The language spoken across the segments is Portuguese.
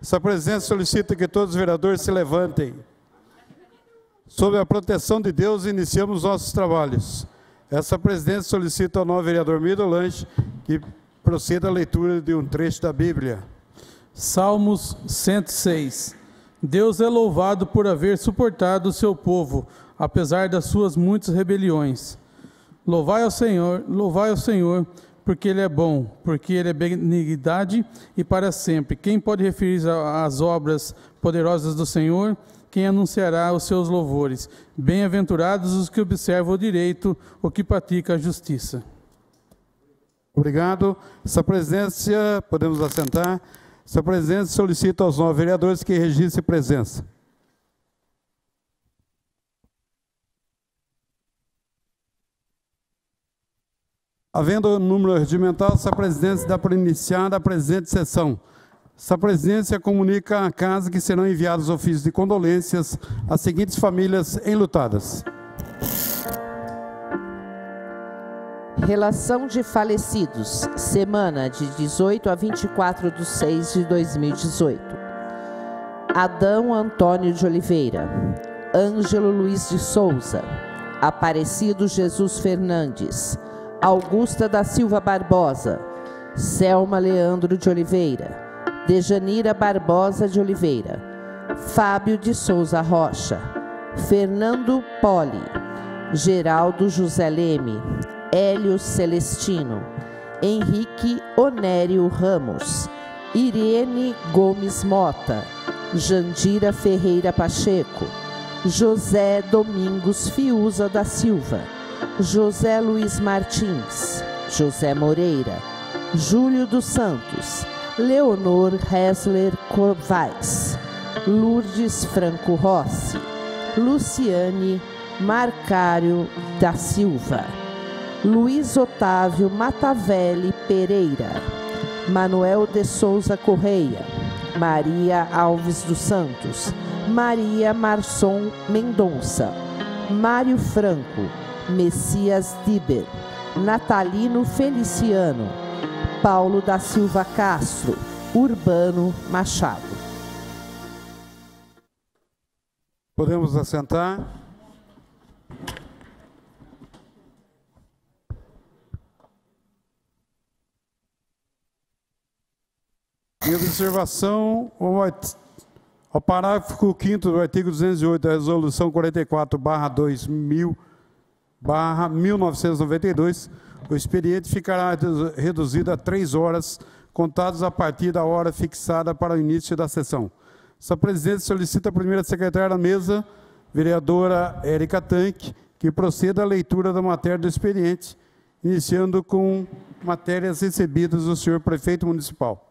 Essa presidência solicita que todos os vereadores se levantem. Sob a proteção de Deus, iniciamos nossos trabalhos. Essa presidência solicita ao novo vereador Miro Lange que proceda a leitura de um trecho da Bíblia. Salmos 106. Deus é louvado por haver suportado o seu povo, apesar das suas muitas rebeliões. Louvai ao Senhor, porque Ele é bom, porque Ele é benignidade e para sempre. Quem pode referir às obras poderosas do Senhor? Quem anunciará os seus louvores? Bem-aventurados os que observam o direito, o que pratica a justiça. Obrigado. Essa presidência, podemos assentar. Essa presidência solicita aos novos vereadores que registrem presença. Havendo o número regimental, essa presidência dá por iniciada a presente sessão. Essa presidência comunica à casa que serão enviados ofícios de condolências às seguintes famílias enlutadas. Relação de falecidos, semana de 18 a 24/6/2018. Adão Antônio de Oliveira, Ângelo Luiz de Souza, Aparecido Jesus Fernandes, Augusta da Silva Barbosa, Selma Leandro de Oliveira, Dejanira Barbosa de Oliveira, Fábio de Souza Rocha, Fernando Poli, Geraldo José Leme, Hélio Celestino, Henrique Onério Ramos, Irene Gomes Mota, Jandira Ferreira Pacheco, José Domingos Fiuza da Silva, José Luiz Martins, José Moreira, Júlio dos Santos, Leonor Hessler Corvais, Lourdes Franco Rossi, Luciane Marcário da Silva, Luiz Otávio Matavelli Pereira, Manuel de Souza Correia, Maria Alves dos Santos, Maria Marçom Mendonça, Mário Franco, Messias Diber, Natalino Feliciano, Paulo da Silva Castro, Urbano Machado. Podemos assentar. Em observação ao parágrafo 5º do artigo 208 da Resolução 44/2000/1992, o expediente ficará reduzido a 3 horas, contados a partir da hora fixada para o início da sessão. Essa presidência solicita a primeira secretária da mesa, vereadora Érica Tanque, que proceda à leitura da matéria do expediente, iniciando com matérias recebidas do senhor prefeito municipal.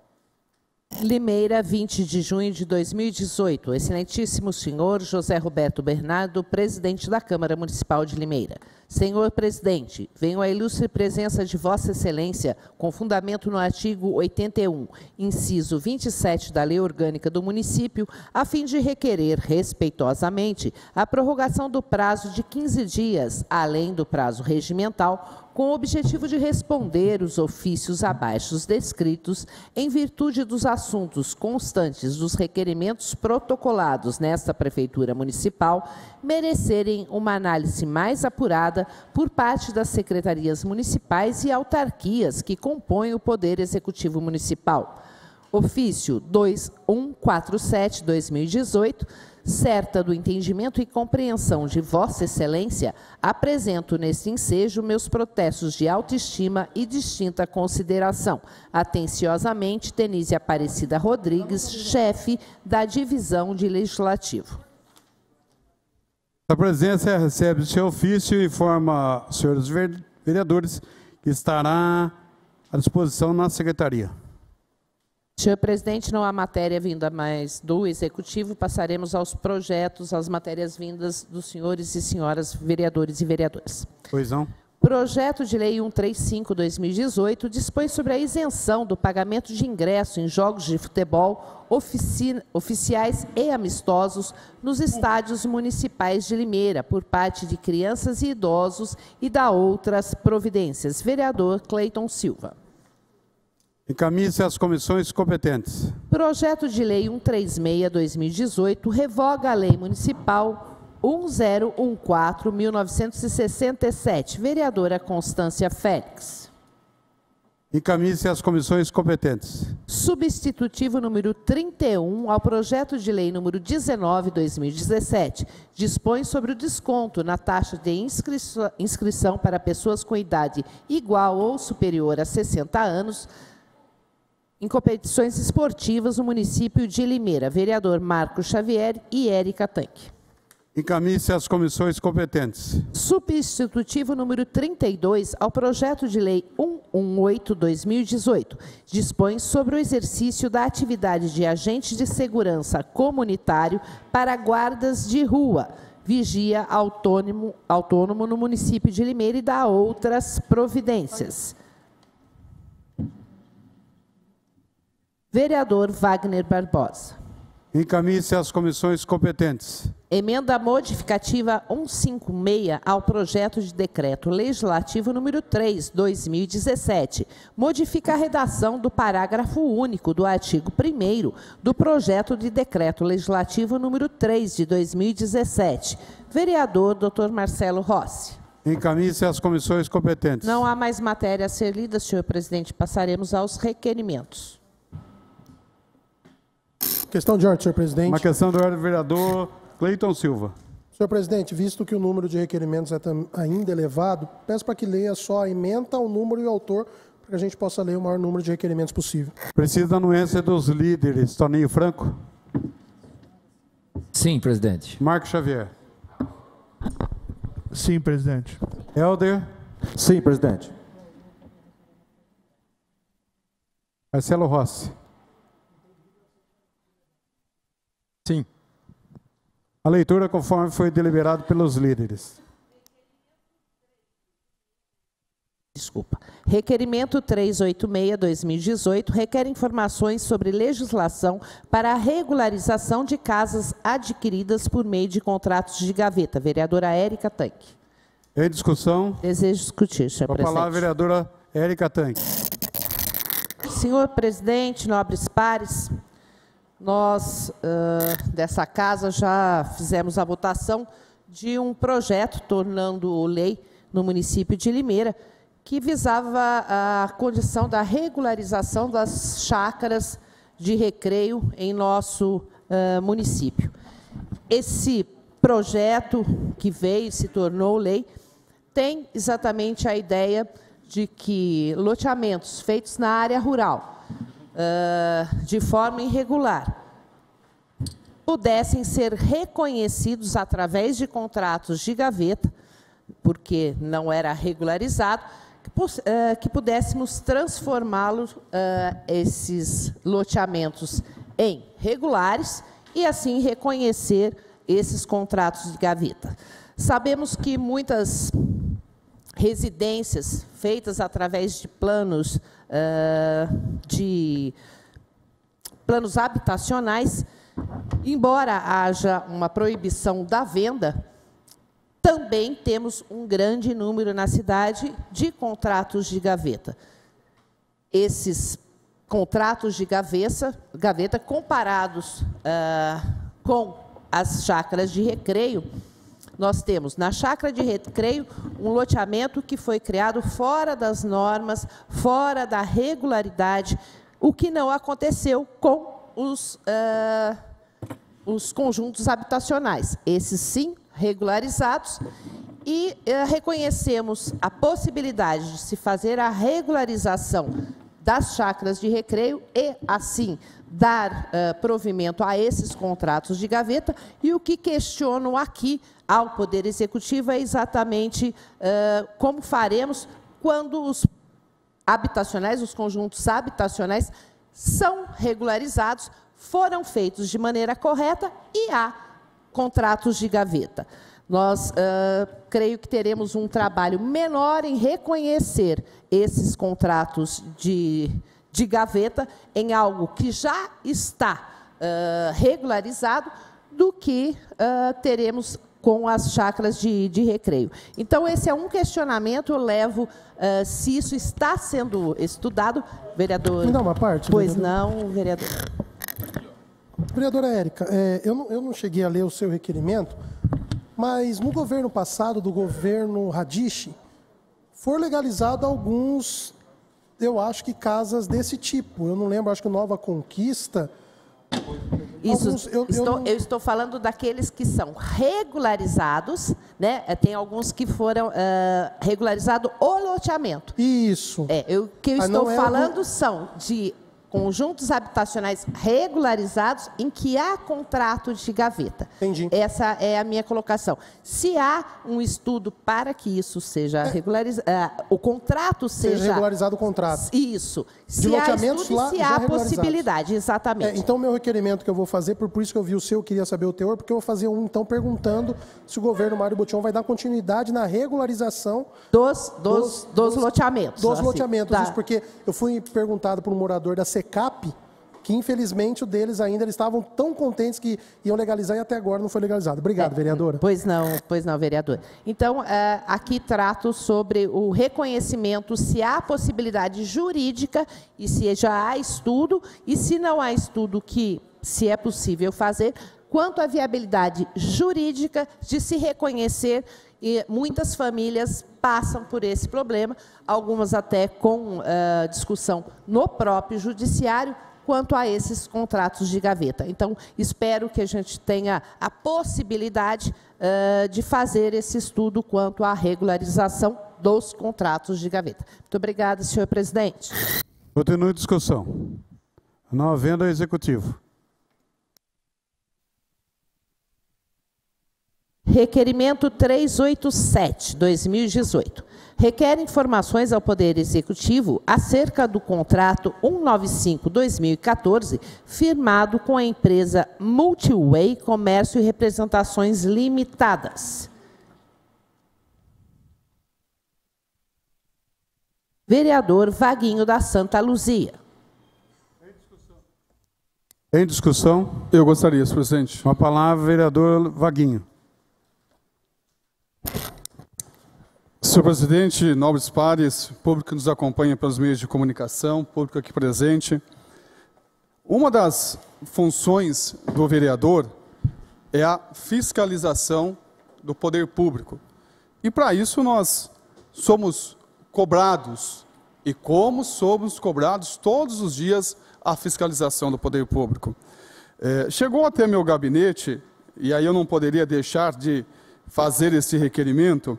Limeira, 20 de junho de 2018. Excelentíssimo senhor José Roberto Bernardo, presidente da Câmara Municipal de Limeira. Senhor presidente, venho à ilustre presença de Vossa Excelência, com fundamento no artigo 81, inciso 27 da Lei Orgânica do Município, a fim de requerer respeitosamente a prorrogação do prazo de 15 dias, além do prazo regimental, com o objetivo de responder os ofícios abaixo descritos, em virtude dos assuntos constantes dos requerimentos protocolados nesta Prefeitura Municipal, merecerem uma análise mais apurada por parte das secretarias municipais e autarquias que compõem o Poder Executivo Municipal. Ofício 2147/2018, certa do entendimento e compreensão de Vossa Excelência, apresento neste ensejo meus protestos de autoestima e distinta consideração. Atenciosamente, Denise Aparecida Rodrigues, chefe da Divisão de Legislativo. A presença recebe o seu ofício e informa os senhores vereadores que estará à disposição na secretaria. Senhor presidente, não há matéria vinda mais do Executivo, passaremos aos projetos, às matérias vindas dos senhores e senhoras vereadores e vereadoras. Pois não. Projeto de Lei 135/2018 dispõe sobre a isenção do pagamento de ingresso em jogos de futebol oficiais e amistosos nos estádios municipais de Limeira, por parte de crianças e idosos, e da outras providências. Vereador Cleiton Silva. Encaminhe-se às comissões competentes. Projeto de Lei 136/2018 revoga a Lei Municipal 1014/1967. Vereadora Constância Félix. Encaminhe-se às comissões competentes. Substitutivo número 31 ao projeto de lei número 19/2017, dispõe sobre o desconto na taxa de inscrição para pessoas com idade igual ou superior a 60 anos em competições esportivas no município de Limeira. Vereador Marcos Xavier e Érica Tanque. Encaminhe-se às comissões competentes. Substitutivo número 32 ao projeto de lei 118/2018, dispõe sobre o exercício da atividade de agente de segurança comunitário para guardas de rua, vigia autônomo no município de Limeira e dá outras providências. Vereador Wagner Barbosa. Encaminhe-se às comissões competentes. Emenda modificativa 156 ao projeto de decreto legislativo número 3/2017. Modifica a redação do parágrafo único do artigo 1º do projeto de decreto legislativo número 3 de 2017. Vereador Dr. Marcelo Rossi. Encaminhe-se às comissões competentes. Não há mais matéria a ser lida, senhor presidente. Passaremos aos requerimentos. Questão de ordem, senhor presidente. Uma questão de ordem, vereador Cleiton Silva. Senhor presidente, visto que o número de requerimentos é ainda elevado, peço para que leia só a ementa, o número e o autor, para que a gente possa ler o maior número de requerimentos possível. Precisa da anuência dos líderes. Toninho Franco. Sim, presidente. Marcos Xavier. Sim, presidente. Helder. Sim, presidente. Marcelo Rossi. Sim. A leitura conforme foi deliberado pelos líderes. Desculpa. Requerimento 386/2018 requer informações sobre legislação para a regularização de casas adquiridas por meio de contratos de gaveta. Vereadora Érica Tanque. Em discussão. Desejo discutir, senhor presidente. Com a palavra, vereadora Érica Tanque. Senhor presidente, nobres pares, nós, dessa casa, já fizemos a votação de um projeto, tornando lei no município de Limeira, que visava a condição da regularização das chácaras de recreio em nosso município. Esse projeto que veio e se tornou lei tem exatamente a ideia de que loteamentos feitos na área rural, de forma irregular, pudessem ser reconhecidos através de contratos de gaveta, porque não era regularizado, que pudéssemos transformá-los, esses loteamentos, em regulares e assim reconhecer esses contratos de gaveta. Sabemos que muitas residências feitas através de planos habitacionais, embora haja uma proibição da venda, também temos um grande número na cidade de contratos de gaveta. Esses contratos de gaveta comparados com as chácaras de recreio, nós temos na chácara de recreio um loteamento que foi criado fora das normas, fora da regularidade, o que não aconteceu com os conjuntos habitacionais. Esses sim, regularizados, e reconhecemos a possibilidade de se fazer a regularização das chácaras de recreio e, assim, dar provimento a esses contratos de gaveta. E o que questiono aqui ao Poder Executivo é exatamente como faremos quando os habitacionais, os conjuntos habitacionais, são regularizados, foram feitos de maneira correta e há contratos de gaveta. Nós, creio que teremos um trabalho menor em reconhecer esses contratos de gaveta em algo que já está regularizado, do que teremos com as chácaras de recreio. Então, esse é um questionamento, eu levo, se isso está sendo estudado, vereador... Me dá uma parte, Pois vereador. não, vereador. Vereadora Érica, eu não cheguei a ler o seu requerimento, mas no governo passado, do governo Radiche, foram legalizados alguns, eu acho que casas desse tipo. Eu não lembro, acho que Nova Conquista... Isso, alguns, eu estou falando daqueles que são regularizados, né? Tem alguns que foram regularizados o loteamento. Isso. O que eu estou falando são de conjuntos habitacionais regularizados em que há contrato de gaveta. Entendi. Essa é a minha colocação. Se há um estudo para que isso seja regularizado, o contrato seja regularizado o contrato. Isso. De Se há loteamentos estudo lá e se já há regularizados. possibilidade, exatamente. Então, meu requerimento que eu vou fazer, por isso que eu vi o seu, eu queria saber o teor, porque eu vou fazer um, então, perguntando se o governo Mário Botion vai dar continuidade na regularização dos loteamentos. Dos assim, loteamentos, tá. isso porque eu fui perguntado por um morador da SECAP, que infelizmente o deles ainda, eles estavam tão contentes que iam legalizar e até agora não foi legalizado. Obrigado, vereadora. Pois não, vereador. Então, aqui trato sobre o reconhecimento, se há possibilidade jurídica e se já há estudo, e se não há estudo que, se é possível fazer, quanto à viabilidade jurídica de se reconhecer, e muitas famílias passam por esse problema, algumas até com discussão no próprio judiciário, quanto a esses contratos de gaveta. Então, espero que a gente tenha a possibilidade de fazer esse estudo quanto à regularização dos contratos de gaveta. Muito obrigada, senhor presidente. Continue a discussão. Não havendo ao executivo. Requerimento 387, 2018. Requer informações ao Poder Executivo acerca do contrato 195-2014, firmado com a empresa Multiway Comércio e Representações Limitadas. Vereador Vaguinho da Santa Luzia. Em discussão? Eu gostaria, senhor presidente. Com a palavra, vereador Vaguinho. Senhor presidente, nobres pares, público que nos acompanha pelos meios de comunicação, público aqui presente. Uma das funções do vereador é a fiscalização do poder público. E para isso nós somos cobrados, e como somos cobrados todos os dias a fiscalização do poder público. Chegou até meu gabinete, e aí eu não poderia deixar de fazer esse requerimento,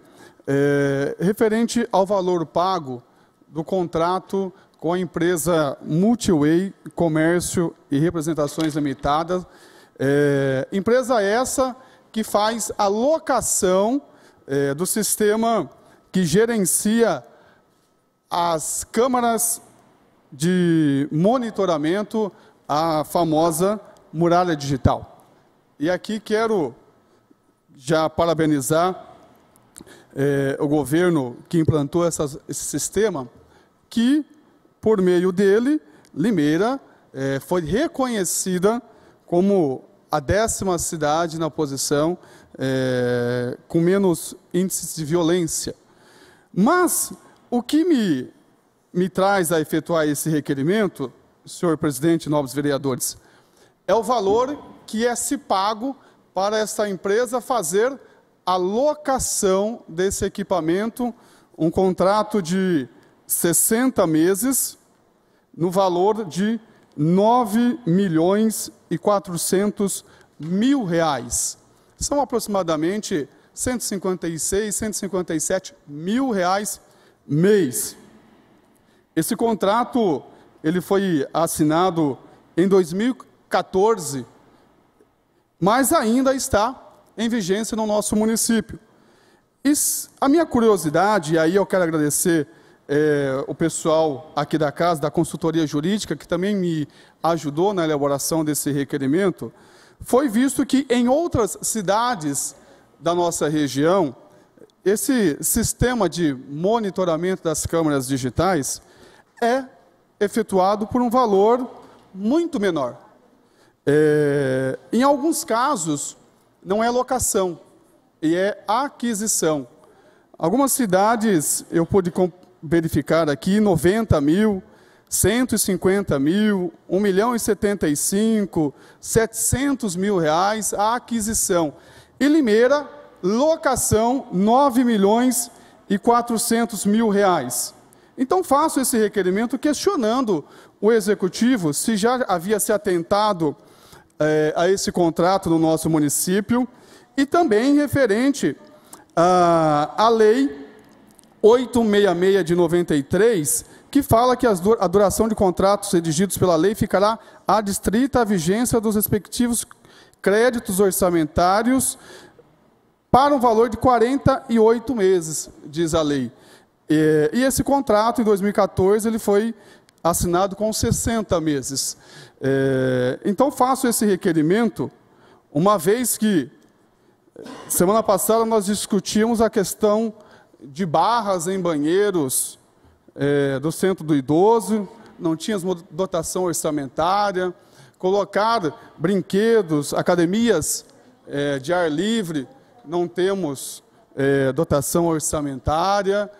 referente ao valor pago do contrato com a empresa Multiway Comércio e Representações Limitadas, empresa essa que faz a locação do sistema que gerencia as câmaras de monitoramento, a famosa muralha digital. E aqui quero já parabenizar o governo que implantou esse sistema, que, por meio dele, Limeira foi reconhecida como a 10ª cidade na posição com menos índices de violência. Mas o que me traz a efetuar esse requerimento, senhor presidente, nobres vereadores, é o valor que é se pago para essa empresa fazer a locação desse equipamento, um contrato de 60 meses, no valor de R$ 9.400.000. São aproximadamente 156, 157 mil reais mês. Esse contrato ele foi assinado em 2014, mas ainda está em vigência no nosso município. E a minha curiosidade, e aí eu quero agradecer o pessoal aqui da casa, da consultoria jurídica, que também me ajudou na elaboração desse requerimento, foi visto que em outras cidades da nossa região, esse sistema de monitoramento das câmeras digitais é efetuado por um valor muito menor. Em alguns casos, não é locação, e é aquisição. Algumas cidades eu pude verificar aqui, 90 mil, 150 mil, 1.075.000, 700 mil reais a aquisição. E Limeira, locação, 9.400.000 reais. Então faço esse requerimento questionando o Executivo se já havia se atentado a esse contrato no nosso município e também referente à Lei 866 de 93, que fala que a duração de contratos redigidos pela lei ficará adstrita à vigência dos respectivos créditos orçamentários para um valor de 48 meses, diz a lei. E esse contrato, em 2014, ele foi assinado com 60 meses. Então, faço esse requerimento, uma vez que, semana passada, nós discutimos a questão de barras em banheiros do Centro do Idoso, não tinha dotação orçamentária, colocar brinquedos, academias de ar livre, não temos dotação orçamentária.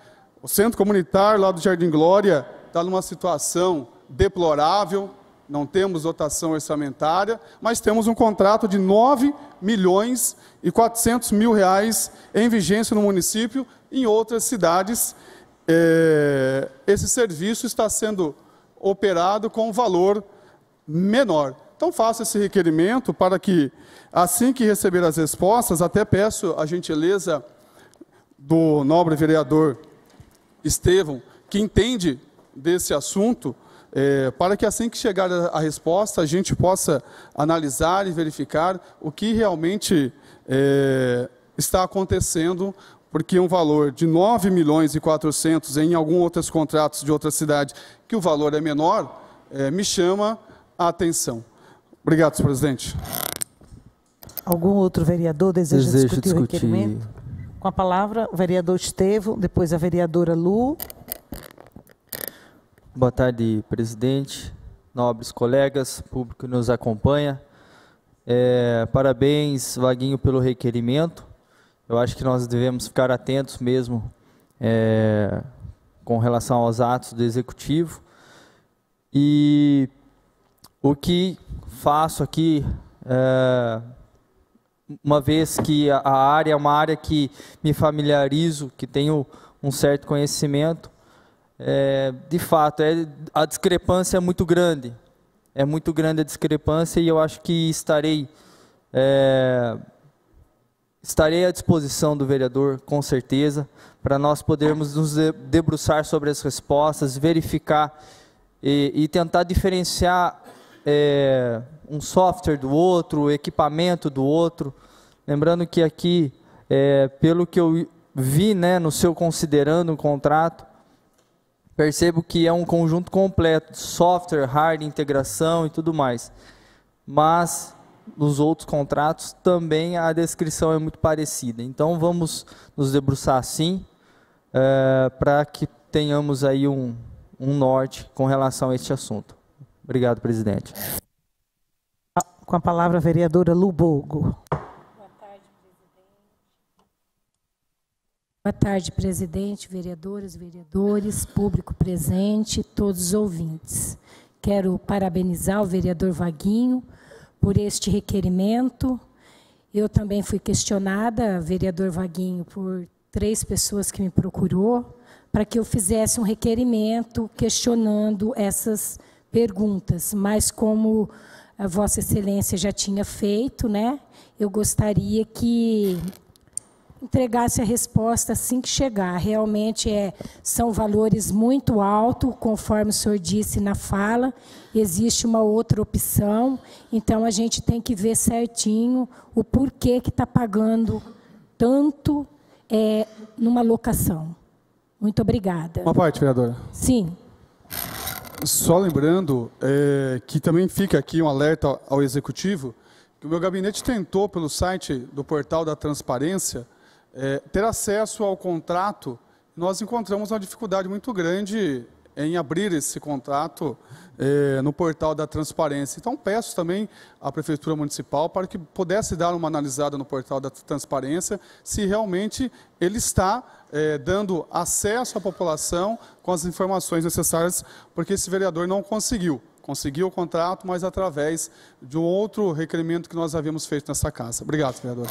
O Centro Comunitário lá do Jardim Glória está numa situação deplorável, não temos dotação orçamentária, mas temos um contrato de 9.400.000 reais em vigência no município. Em outras cidades, esse serviço está sendo operado com um valor menor. Então, faço esse requerimento para que, assim que receber as respostas, até peço a gentileza do nobre vereador Estevão, que entende desse assunto, para que assim que chegar a resposta, a gente possa analisar e verificar o que realmente está acontecendo, porque um valor de 9.400.000 em alguns outros contratos de outra cidade, que o valor é menor, me chama a atenção. Obrigado, senhor presidente. Algum outro vereador deseja discutir o requerimento? Com a palavra, o vereador Estevão, depois a vereadora Lu. Boa tarde, presidente, nobres colegas, público que nos acompanha. Parabéns, Vaguinho, pelo requerimento. Eu acho que nós devemos ficar atentos mesmo com relação aos atos do Executivo. E o que faço aqui, uma vez que a área é uma área que me familiarizo, que tenho um certo conhecimento, de fato, a discrepância é muito grande. É muito grande a discrepância e eu acho que estarei à disposição do vereador, com certeza, para nós podermos nos debruçar sobre as respostas, verificar e tentar diferenciar um software do outro, o equipamento do outro. Lembrando que aqui, pelo que eu vi, né, no seu considerando o contrato, percebo que é um conjunto completo de software, hardware, integração e tudo mais. Mas nos outros contratos também a descrição é muito parecida. Então vamos nos debruçar sim, para que tenhamos aí um norte com relação a este assunto. Obrigado, presidente. Com a palavra a vereadora Lu Bogo. Boa tarde, presidente, vereadoras, vereadores, público presente, todos os ouvintes. Quero parabenizar o vereador Vaguinho por este requerimento. Eu também fui questionada, vereador Vaguinho, por 3 pessoas que me procurou, para que eu fizesse um requerimento questionando essas perguntas. Mas como a Vossa Excelência já tinha feito, né, eu gostaria que entregasse a resposta assim que chegar. Realmente são valores muito altos, conforme o senhor disse na fala, existe uma outra opção, então a gente tem que ver certinho o porquê que está pagando tanto numa locação. Muito obrigada. Uma parte, vereadora. Sim. Só lembrando que também fica aqui um alerta ao Executivo, que o meu gabinete tentou, pelo site do Portal da Transparência, ter acesso ao contrato. Nós encontramos uma dificuldade muito grande em abrir esse contrato no portal da transparência. Então, peço também à Prefeitura Municipal para que pudesse dar uma analisada no portal da transparência se realmente ele está dando acesso à população com as informações necessárias, porque esse vereador não conseguiu o contrato, mas através de um outro requerimento que nós havíamos feito nessa casa. Obrigado, vereador.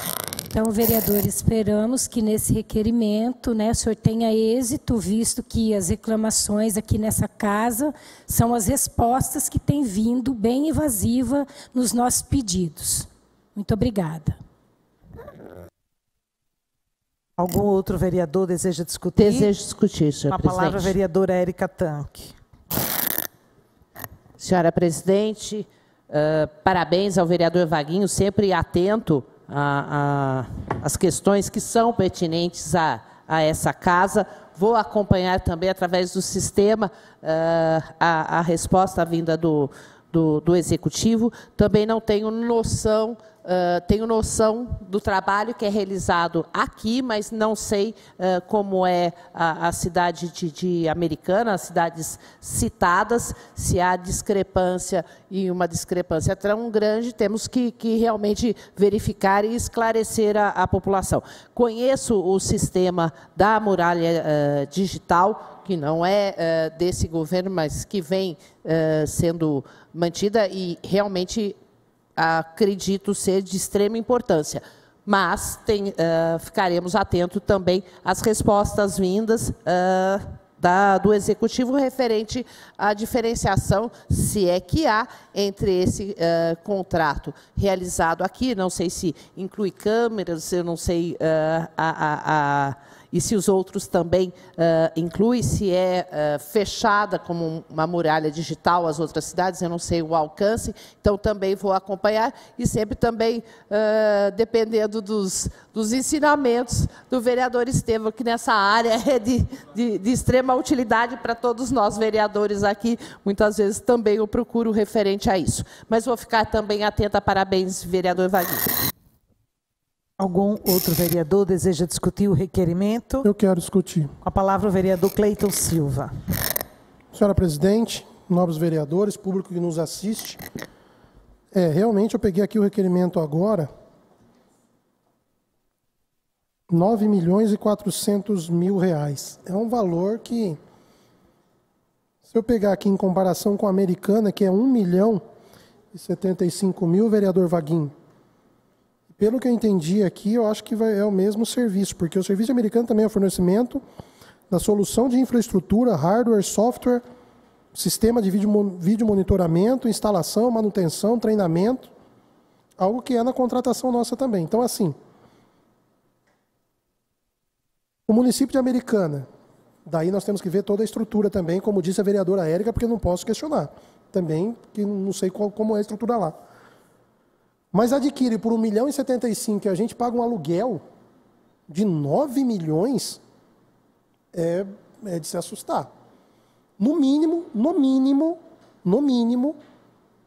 Então, vereador, esperamos que nesse requerimento, né, o senhor tenha êxito, visto que as reclamações aqui nessa casa são as respostas que têm vindo bem evasiva nos nossos pedidos. Muito obrigada. Algum outro vereador deseja discutir? Desejo discutir, senhora presidente. Com a palavra, a vereadora Érica Tanque. Senhora presidente, parabéns ao vereador Vaguinho, sempre atento às questões que são pertinentes a essa casa. Vou acompanhar também, através do sistema, a resposta vinda do Executivo. Também não tenho noção, tenho noção do trabalho que é realizado aqui, mas não sei como é a cidade de Americana, as cidades citadas. Se há discrepância, e uma discrepância tão grande, temos que realmente verificar e esclarecer a população. Conheço o sistema da muralha digital, que não é desse governo, mas que vem sendo mantida, e realmente acredito ser de extrema importância. Mas ficaremos atentos também às respostas vindas do Executivo referente à diferenciação, se é que há, entre esse contrato realizado aqui, não sei se inclui câmeras, eu não sei e se os outros também incluem, se é fechada como uma muralha digital as outras cidades, eu não sei o alcance, então também vou acompanhar, e sempre também dependendo dos ensinamentos do vereador Estevão, que nessa área é de extrema utilidade para todos nós vereadores aqui, muitas vezes também eu procuro referente a isso. Mas vou ficar também atenta. Parabéns, vereador Vaguinho. Algum outro vereador deseja discutir o requerimento? Eu quero discutir. Com a palavra, o vereador Cleiton Silva. Senhora presidente, nobres vereadores, público que nos assiste, realmente eu peguei aqui o requerimento agora, R$ 9.400.000. É um valor que, se eu pegar aqui em comparação com a Americana, que é R$ 1.075.000, vereador Vaguinho, pelo que eu entendi aqui, eu acho que é o mesmo serviço, porque o serviço americano também é o fornecimento da solução de infraestrutura, hardware, software, sistema de vídeo monitoramento, instalação, manutenção, treinamento, algo que é na contratação nossa também. Então, assim, o município de Americana, daí nós temos que ver toda a estrutura também, como disse a vereadora Érica, porque eu não posso questionar. Também, que não sei como é a estrutura lá. Mas adquire por R$ 1.075.000, que a gente paga um aluguel de 9 milhões, é de se assustar. No mínimo,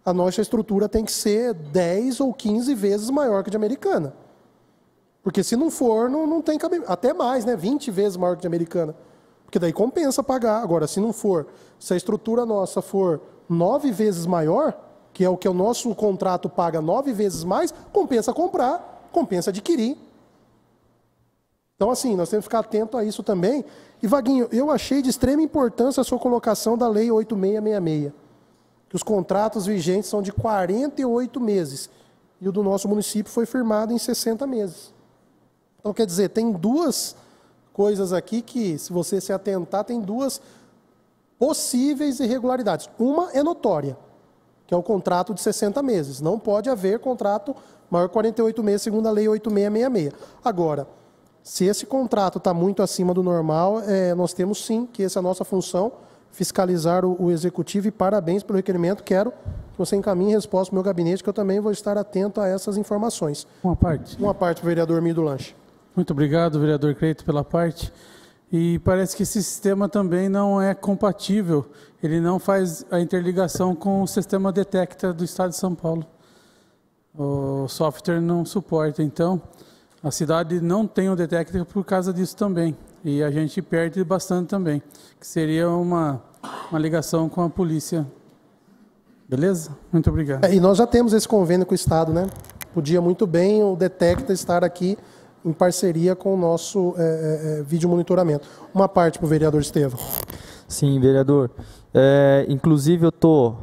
a nossa estrutura tem que ser 10 ou 15 vezes maior que a de Americana. Porque se não for, não tem cabimento. Até mais, né? 20 vezes maior que a de Americana. Porque daí compensa pagar. Agora, se não for, se a estrutura nossa for 9 vezes maior, que é o que o nosso contrato paga 9 vezes mais, compensa comprar, compensa adquirir. Então, assim, nós temos que ficar atento a isso também. E, Vaguinho, eu achei de extrema importância a sua colocação da Lei 8666, que os contratos vigentes são de 48 meses, e o do nosso município foi firmado em 60 meses. Então, quer dizer, tem duas coisas aqui que, se você se atentar, tem duas possíveis irregularidades. Uma é notória, que é o contrato de 60 meses. Não pode haver contrato maior que 48 meses, segundo a Lei 8666. Agora, se esse contrato está muito acima do normal, nós temos sim, que essa é a nossa função, fiscalizar o Executivo, e parabéns pelo requerimento. Quero que você encaminhe resposta para o meu gabinete, que eu também vou estar atento a essas informações. Uma parte. Uma parte, vereador Mir do Lanche. Muito obrigado, vereador Cleito, pela parte. E parece que esse sistema também não é compatível, ele não faz a interligação com o sistema Detecta do Estado de São Paulo. O software não suporta, então A cidade não tem o detector por causa disso também. E a gente perde bastante também, que seria uma ligação com a polícia. Beleza? Muito obrigado. E nós já temos esse convênio com o Estado, né? Podia muito bem o detector estar aqui em parceria com o nosso vídeo monitoramento. Uma parte para o vereador Estevão. Sim, vereador. Inclusive, eu estou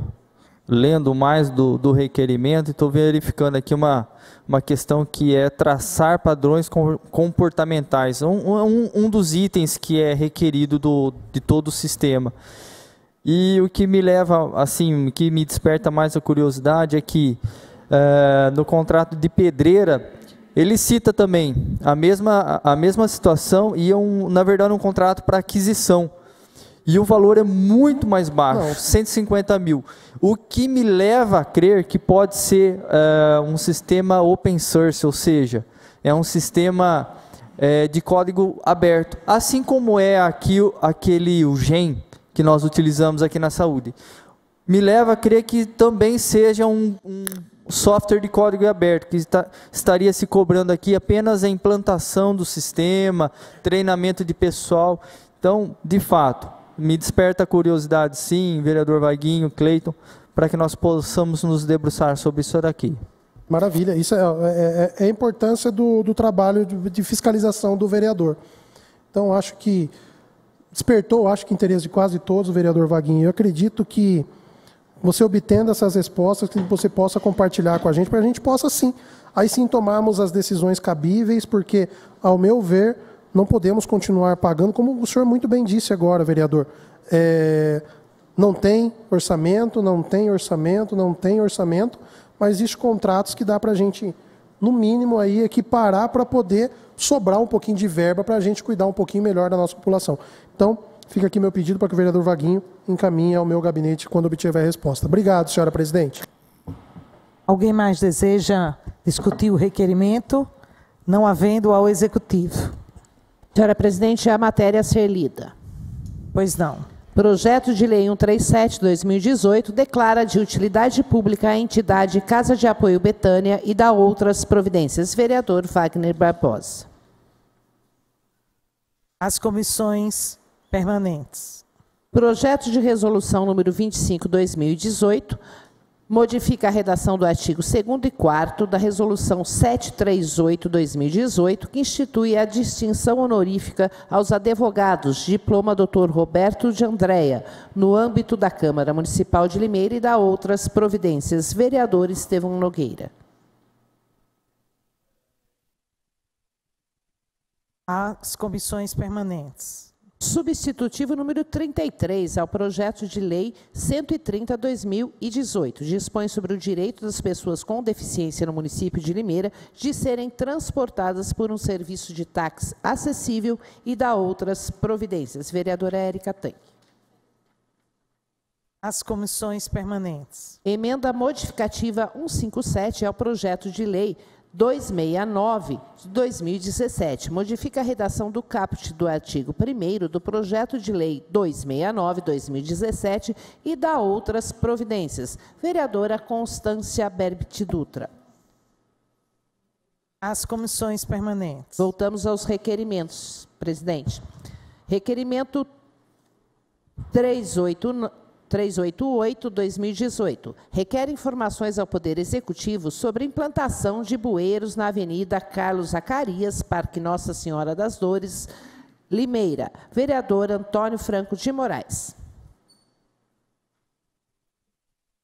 lendo mais do requerimento e estou verificando aqui uma questão que é traçar padrões comportamentais. Um dos itens que é requerido de todo o sistema. E o que me leva, assim, o que me desperta mais a curiosidade é que no contrato de pedreira, ele cita também a mesma situação e, na verdade, um contrato para aquisição. E o valor é muito mais baixo, 150 mil. O que me leva a crer que pode ser um sistema open source, ou seja, é um sistema de código aberto. Assim como é aqui o GEM que nós utilizamos aqui na saúde. Me leva a crer que também seja um software de código aberto, que estaria se cobrando aqui apenas a implantação do sistema, treinamento de pessoal. Então, de fato, me desperta a curiosidade, sim, vereador Vaguinho, Cleiton, para que nós possamos nos debruçar sobre isso daqui. Maravilha. Isso é a importância do trabalho de fiscalização do vereador. Então, acho que despertou, acho que interesse de quase todos, o vereador Vaguinho. Eu acredito que você obtendo essas respostas, que você possa compartilhar com a gente, para a gente possa, sim, aí sim tomarmos as decisões cabíveis, porque, ao meu ver, não podemos continuar pagando, como o senhor muito bem disse agora, vereador. Não tem orçamento, mas existem contratos que dá para a gente, no mínimo, aí, equiparar para poder sobrar um pouquinho de verba para a gente cuidar um pouquinho melhor da nossa população. Então, fica aqui meu pedido para que o vereador Vaguinho encaminhe ao meu gabinete quando obtiver a resposta. Obrigado, senhora presidente. Alguém mais deseja discutir o requerimento? Não havendo ao executivo. Senhora presidente, é a matéria a ser lida. Pois não. Projeto de Lei 137/2018 declara de utilidade pública a entidade Casa de Apoio Betânia e dá outras providências. Vereador Wagner Barbosa. As comissões permanentes. Projeto de resolução número 25/2018 modifica a redação do artigo 2º e 4º da resolução 738/2018, que institui a distinção honorífica aos advogados, diploma Dr. Roberto de Andréa, no âmbito da Câmara Municipal de Limeira e dá outras providências. Vereador Estevão Nogueira. As comissões permanentes. Substitutivo número 33 ao projeto de lei 130/2018. Dispõe sobre o direito das pessoas com deficiência no município de Limeira de serem transportadas por um serviço de táxi acessível e dá outras providências. Vereadora Érica Tanque. As comissões permanentes. Emenda modificativa 157 ao projeto de lei 269 de 2017. Modifica a redação do caput do artigo 1º do projeto de lei 269/2017 e dá outras providências. Vereadora Constância Berbit Dutra. As comissões permanentes. Voltamos aos requerimentos, presidente. Requerimento 388/2018, requer informações ao Poder Executivo sobre a implantação de bueiros na Avenida Carlos Zacarias, Parque Nossa Senhora das Dores, Limeira. Vereador Antônio Franco de Moraes.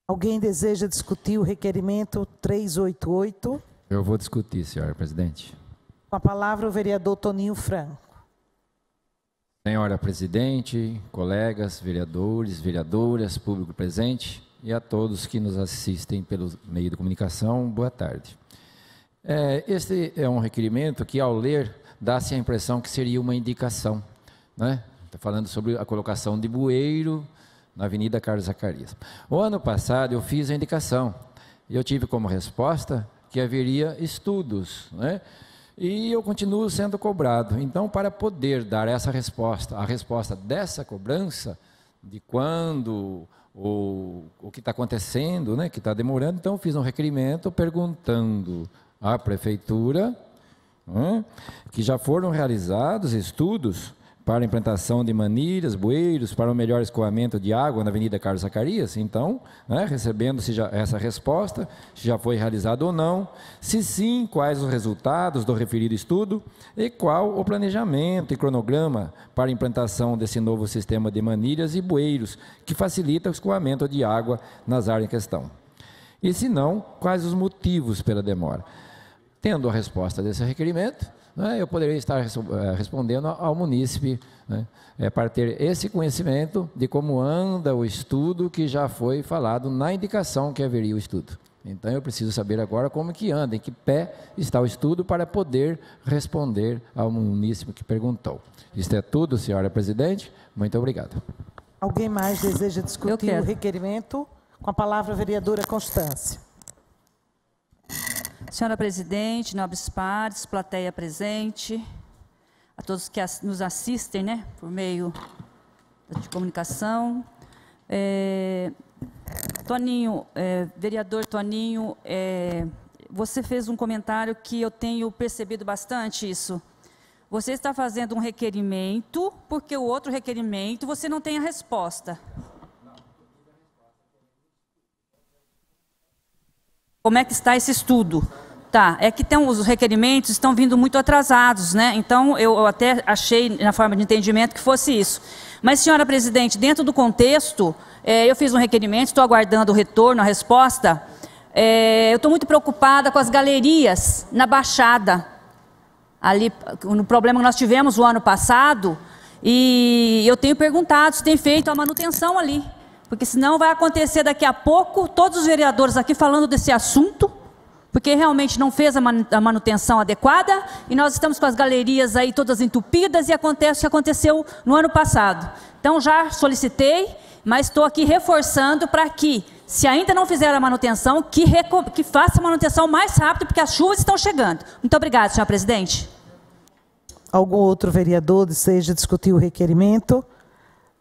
Alguém deseja discutir o requerimento 388? Eu vou discutir, senhora presidente. Com a palavra o vereador Toninho Franco. Senhora presidente, colegas, vereadores, vereadoras, público presente e a todos que nos assistem pelo meio de comunicação, boa tarde. Este é um requerimento que, ao ler, dá-se a impressão que seria uma indicação, né? Está falando sobre a colocação de bueiro na Avenida Carlos Zacarias. O ano passado eu fiz a indicação e eu tive como resposta que haveria estudos, né? E eu continuo sendo cobrado. Então, para poder dar essa resposta, a resposta dessa cobrança, de quando, o que está acontecendo, né, que está demorando, então eu fiz um requerimento perguntando à prefeitura que já foram realizados estudos para a implantação de manilhas, bueiros, para o melhor escoamento de água na Avenida Carlos Zacarias. Então, recebendo-se essa resposta, se já foi realizado ou não, se sim, quais os resultados do referido estudo e qual o planejamento e cronograma para a implantação desse novo sistema de manilhas e bueiros que facilita o escoamento de água nas áreas em questão. E se não, quais os motivos pela demora. Tendo a resposta desse requerimento, eu poderia estar respondendo ao munícipe, para ter esse conhecimento de como anda o estudo que já foi falado na indicação que haveria o estudo. Então, eu preciso saber agora como que anda, em que pé está o estudo para poder responder ao munícipe que perguntou. Isto é tudo, senhora presidente. Muito obrigado. Alguém mais deseja discutir o requerimento? Com a palavra, a vereadora Constância. Senhora presidente, nobres pares, plateia presente, a todos que nos assistem, por meio de comunicação. Toninho, vereador Toninho, você fez um comentário que eu tenho percebido bastante isso. Você está fazendo um requerimento, porque o outro requerimento você não tem a resposta. Como é que está esse estudo? Tá, é que os requerimentos estão vindo muito atrasados, Então, eu até achei, na forma de entendimento, que fosse isso. Mas, senhora presidente, dentro do contexto, eu fiz um requerimento, estou aguardando o retorno, a resposta. Eu estou muito preocupada com as galerias na Baixada. Ali, no problema que nós tivemos o ano passado, e eu tenho perguntado se tem feito a manutenção ali. Porque senão vai acontecer daqui a pouco, todos os vereadores aqui falando desse assunto, porque realmente não fez a manutenção adequada, e nós estamos com as galerias aí todas entupidas, e acontece o que aconteceu no ano passado. Então, já solicitei, mas estou aqui reforçando para que, se ainda não fizeram a manutenção, que faça a manutenção mais rápido, porque as chuvas estão chegando. Muito obrigada, senhora presidente. Algum outro vereador deseja discutir o requerimento?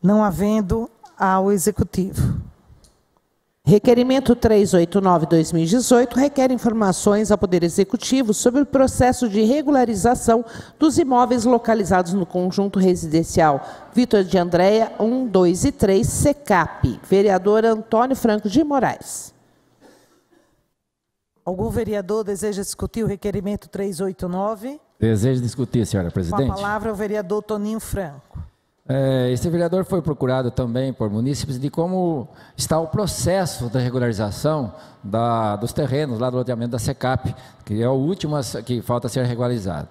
Não havendo, ao Executivo. Requerimento 389/2018 requer informações ao Poder Executivo sobre o processo de regularização dos imóveis localizados no conjunto residencial Vitor de Andréia 1, 2 e 3, SECAP. Vereador Antônio Franco de Moraes. Algum vereador deseja discutir o requerimento 389? Desejo discutir, senhora presidente. Com a palavra, o vereador Toninho Franco. Esse vereador foi procurado também por munícipes de como está o processo da regularização dos terrenos lá do loteamento da SECAP, que é o último que falta ser regularizado.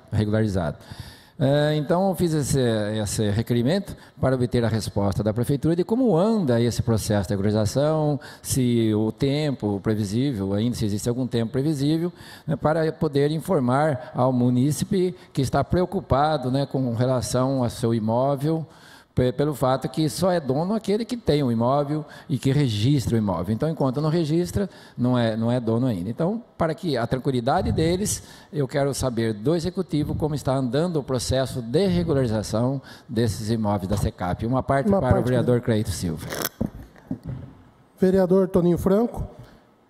Então, eu fiz esse requerimento para obter a resposta da Prefeitura de como anda esse processo de regularização, se o tempo previsível, ainda se existe algum tempo previsível, para poder informar ao munícipe que está preocupado com relação ao seu imóvel, pelo fato que só é dono aquele que tem o imóvel e que registra o imóvel. Então, enquanto não registra, não é dono ainda. Então, para que a tranquilidade deles, eu quero saber do Executivo como está andando o processo de regularização desses imóveis da SECAP. Uma parte para o vereador Cleito Silva. Vereador Toninho Franco.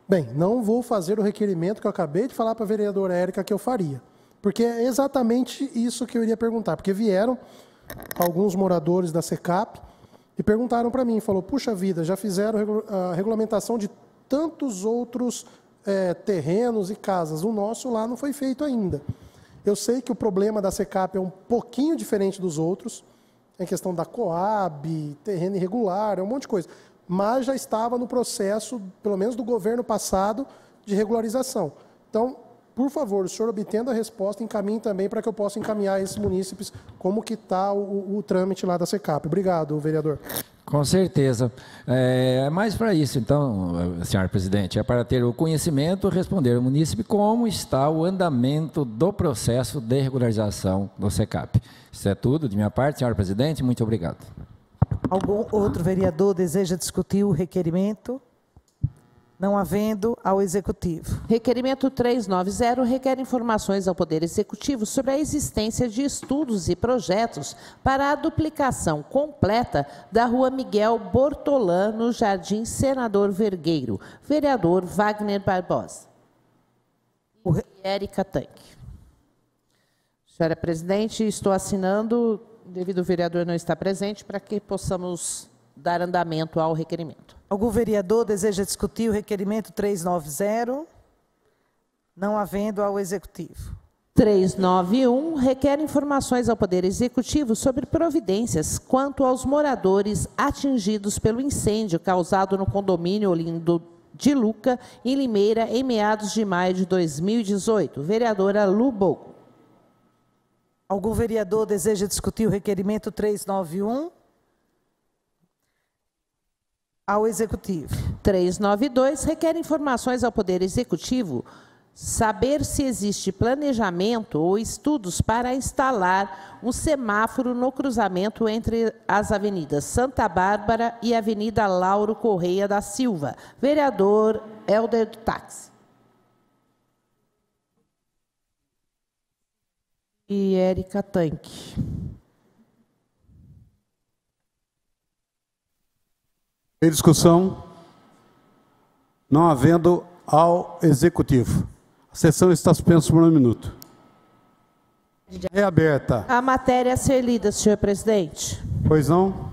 Bem, não vou fazer o requerimento que eu acabei de falar para a vereadora Érica que eu faria. Porque é exatamente isso que eu iria perguntar. Porque vieram alguns moradores da SECAP e perguntaram para mim, falou, puxa vida, já fizeram a regulamentação de tantos outros terrenos e casas, o nosso lá não foi feito ainda. Eu sei que o problema da SECAP é um pouquinho diferente dos outros, é questão da Coab, terreno irregular, é um monte de coisa, mas já estava no processo, pelo menos do governo passado, de regularização. Então, por favor, o senhor obtendo a resposta, encaminhe também para que eu possa encaminhar a esses munícipes como que está o trâmite lá da SECAP. Obrigado, vereador. Com certeza. É mais para isso, então, senhor presidente, é para ter o conhecimento e responder ao munícipe como está o andamento do processo de regularização do SECAP. Isso é tudo de minha parte, senhor presidente, muito obrigado. Algum outro vereador deseja discutir o requerimento? Não havendo, ao Executivo. Requerimento 390 requer informações ao Poder Executivo sobre a existência de estudos e projetos para a duplicação completa da Rua Miguel Bortolã, no Jardim Senador Vergueiro. Vereador Wagner Barbosa. Érica Tanque. Senhora presidente, estou assinando, devido ao vereador não estar presente, para que possamos dar andamento ao requerimento. Algum vereador deseja discutir o requerimento 390? Não havendo ao Executivo. 391 requer informações ao Poder Executivo sobre providências quanto aos moradores atingidos pelo incêndio causado no condomínio Olindo de Luca, em Limeira, em meados de maio de 2018. Vereadora Lubogo. Algum vereador deseja discutir o requerimento 391? Ao Executivo. 392 requer informações ao Poder Executivo saber se existe planejamento ou estudos para instalar um semáforo no cruzamento entre as avenidas Santa Bárbara e Avenida Lauro Correia da Silva. Vereador Helder do Táxi. E Érica Tanque. Em discussão, não havendo ao Executivo. A sessão está suspensa por 1 minuto. Reaberta. A matéria a ser lida, senhor presidente. Pois não?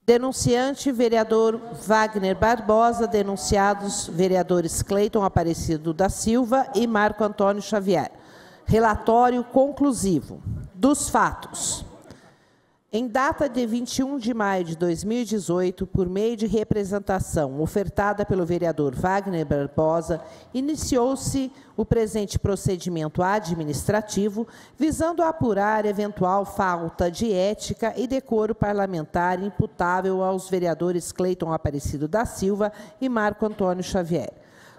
Denunciante, vereador Wagner Barbosa. Denunciados, vereadores Cleiton Aparecido da Silva e Marco Antônio Xavier. Relatório conclusivo dos fatos. Em data de 21 de maio de 2018, por meio de representação ofertada pelo vereador Wagner Barbosa, iniciou-se o presente procedimento administrativo, visando apurar eventual falta de ética e decoro parlamentar imputável aos vereadores Cleiton Aparecido da Silva e Marco Antônio Xavier.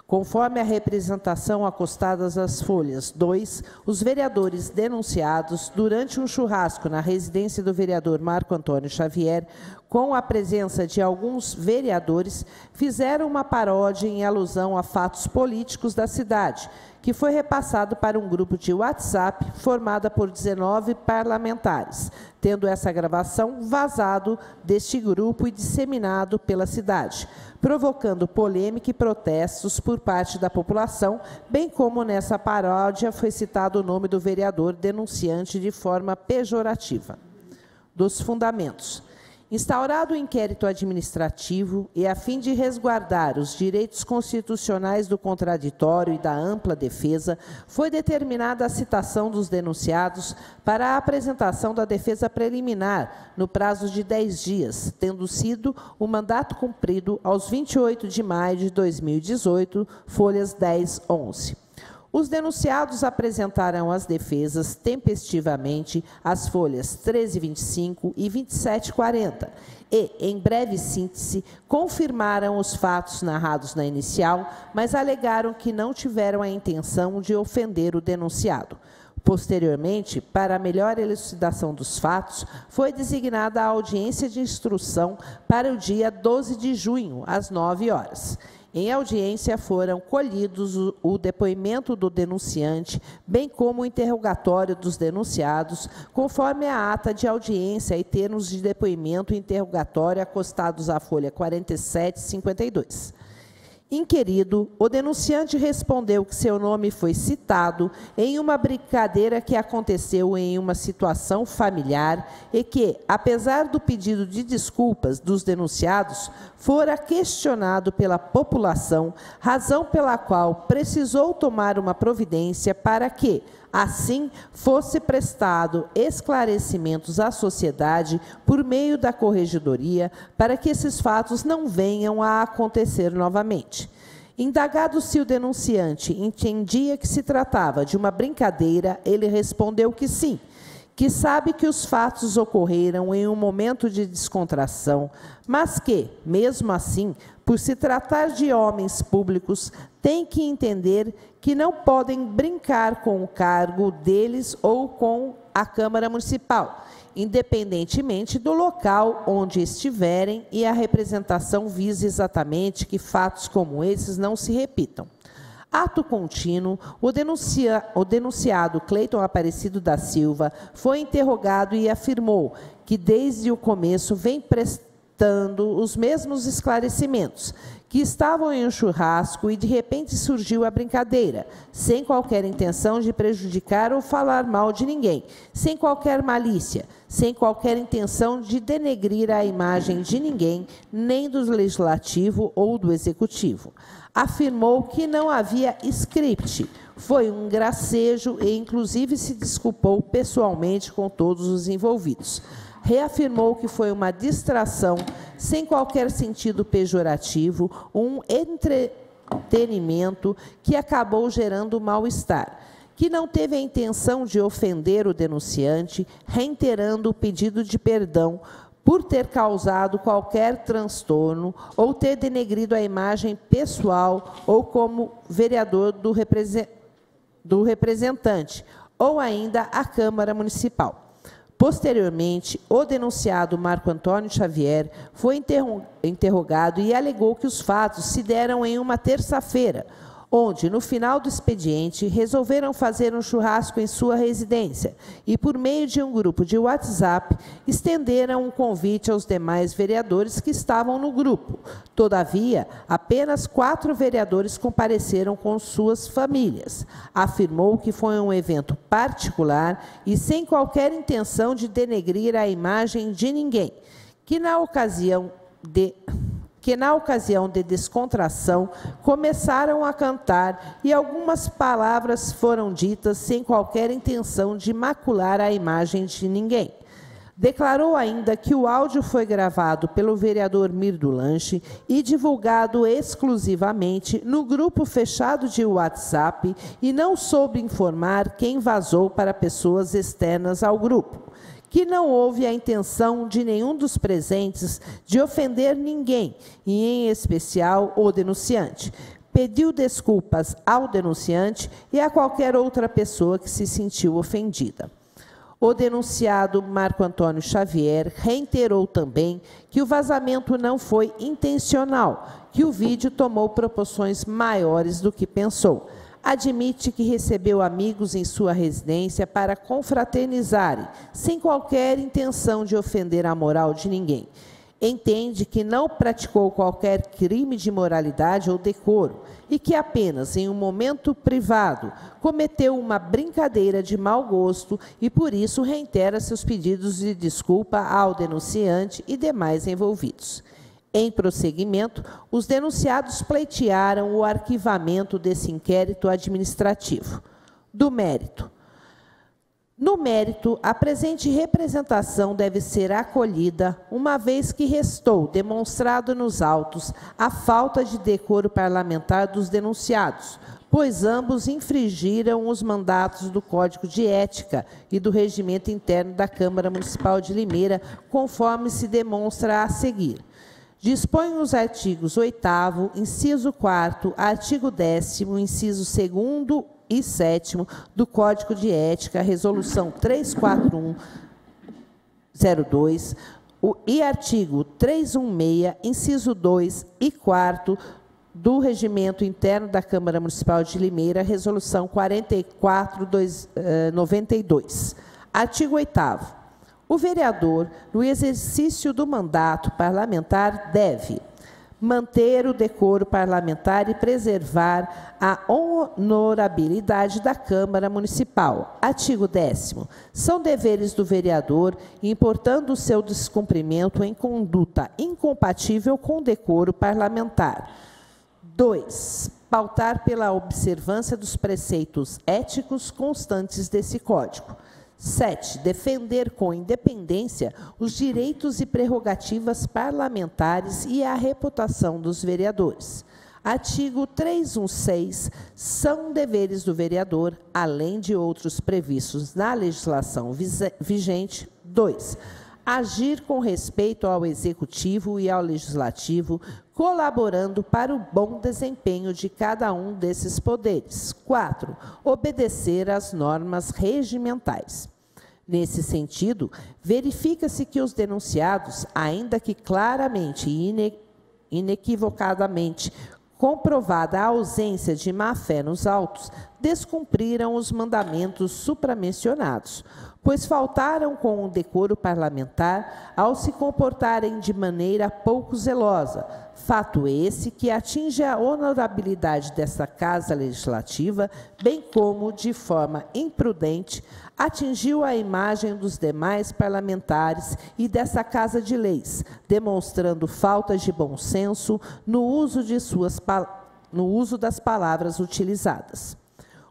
Conforme a representação acostadas às folhas 2, os vereadores denunciados, durante um churrasco na residência do vereador Marco Antônio Xavier, com a presença de alguns vereadores, fizeram uma paródia em alusão a fatos políticos da cidade, que foi repassado para um grupo de WhatsApp formado por 19 parlamentares, tendo essa gravação vazado deste grupo e disseminado pela cidade, provocando polêmica e protestos por parte da população, bem como nessa paródia foi citado o nome do vereador denunciante de forma pejorativa. Dos fundamentos. Instaurado o inquérito administrativo e a fim de resguardar os direitos constitucionais do contraditório e da ampla defesa, foi determinada a citação dos denunciados para a apresentação da defesa preliminar no prazo de 10 dias, tendo sido o mandato cumprido aos 28 de maio de 2018, folhas 10, 11. Os denunciados apresentaram as defesas tempestivamente às folhas 1325 e 2740 e, em breve síntese, confirmaram os fatos narrados na inicial, mas alegaram que não tiveram a intenção de ofender o denunciado. Posteriormente, para melhor elucidação dos fatos, foi designada a audiência de instrução para o dia 12 de junho, às 9 horas. Em audiência foram colhidos o depoimento do denunciante, bem como o interrogatório dos denunciados, conforme a ata de audiência e termos de depoimento e interrogatório acostados à folha 4752. Inquirido, o denunciante respondeu que seu nome foi citado em uma brincadeira que aconteceu em uma situação familiar e que, apesar do pedido de desculpas dos denunciados, fora questionado pela população, razão pela qual precisou tomar uma providência para que, assim, fosse prestado esclarecimentos à sociedade por meio da corregedoria para que esses fatos não venham a acontecer novamente. Indagado se o denunciante entendia que se tratava de uma brincadeira, ele respondeu que sim, que sabe que os fatos ocorreram em um momento de descontração, mas que, mesmo assim, por se tratar de homens públicos, tem que entender que não podem brincar com o cargo deles ou com a Câmara Municipal, independentemente do local onde estiverem, e a representação visa exatamente que fatos como esses não se repitam. Ato contínuo, o denunciado Cleiton Aparecido da Silva foi interrogado e afirmou que desde o começo vem prestando os mesmos esclarecimentos, que estavam em um churrasco e de repente surgiu a brincadeira, sem qualquer intenção de prejudicar ou falar mal de ninguém, sem qualquer malícia, sem qualquer intenção de denegrir a imagem de ninguém, nem do Legislativo ou do Executivo. Afirmou que não havia script, foi um gracejo e, inclusive, se desculpou pessoalmente com todos os envolvidos. Reafirmou que foi uma distração sem qualquer sentido pejorativo, um entretenimento que acabou gerando mal-estar, que não teve a intenção de ofender o denunciante, reiterando o pedido de perdão por ter causado qualquer transtorno ou ter denegrido a imagem pessoal ou como vereador do representante, ou ainda a Câmara Municipal. Posteriormente, o denunciado Marco Antônio Xavier foi interrogado e alegou que os fatos se deram em uma terça-feira, onde, no final do expediente, resolveram fazer um churrasco em sua residência e, por meio de um grupo de WhatsApp, estenderam um convite aos demais vereadores que estavam no grupo. Todavia, apenas 4 vereadores compareceram com suas famílias. Afirmou que foi um evento particular e sem qualquer intenção de denegrir a imagem de ninguém, que na ocasião de descontração, começaram a cantar e algumas palavras foram ditas sem qualquer intenção de macular a imagem de ninguém. Declarou ainda que o áudio foi gravado pelo vereador Mir do Lanche e divulgado exclusivamente no grupo fechado de WhatsApp e não soube informar quem vazou para pessoas externas ao grupo. Que não houve a intenção de nenhum dos presentes de ofender ninguém, e em especial o denunciante. Pediu desculpas ao denunciante e a qualquer outra pessoa que se sentiu ofendida. O denunciado Marco Antônio Xavier reiterou também que o vazamento não foi intencional, que o vídeo tomou proporções maiores do que pensou. Admite que recebeu amigos em sua residência para confraternizarem, sem qualquer intenção de ofender a moral de ninguém. Entende que não praticou qualquer crime de moralidade ou decoro e que apenas em um momento privado cometeu uma brincadeira de mau gosto e por isso reitera seus pedidos de desculpa ao denunciante e demais envolvidos. Em prosseguimento, os denunciados pleitearam o arquivamento desse inquérito administrativo. Do mérito. No mérito, a presente representação deve ser acolhida, uma vez que restou demonstrado nos autos a falta de decoro parlamentar dos denunciados, pois ambos infringiram os mandatos do Código de Ética e do Regimento Interno da Câmara Municipal de Limeira, conforme se demonstra a seguir. Dispõe os artigos 8º, inciso 4º, artigo 10º, inciso 2º e 7º do Código de Ética, Resolução 34102, e artigo 316, inciso 2 e 4º do Regimento Interno da Câmara Municipal de Limeira, Resolução 4492. Artigo 8º. O vereador, no exercício do mandato parlamentar, deve manter o decoro parlamentar e preservar a honorabilidade da Câmara Municipal. Artigo 10º. São deveres do vereador, importando o seu descumprimento em conduta incompatível com o decoro parlamentar. 2. Pautar pela observância dos preceitos éticos constantes desse Código. 7. Defender com independência os direitos e prerrogativas parlamentares e a reputação dos vereadores. Artigo 316. São deveres do vereador, além de outros previstos na legislação vigente. 2. Agir com respeito ao Executivo e ao Legislativo, colaborando para o bom desempenho de cada um desses poderes. 4. Obedecer às normas regimentais. Nesse sentido, verifica-se que os denunciados, ainda que claramente e inequivocadamente comprovada a ausência de má-fé nos autos, descumpriram os mandamentos supramencionados. pois faltaram com o decoro parlamentar ao se comportarem de maneira pouco zelosa, fato esse que atinge a honorabilidade desta Casa Legislativa, bem como, de forma imprudente, atingiu a imagem dos demais parlamentares e dessa Casa de Leis, demonstrando faltas de bom senso no uso das palavras utilizadas.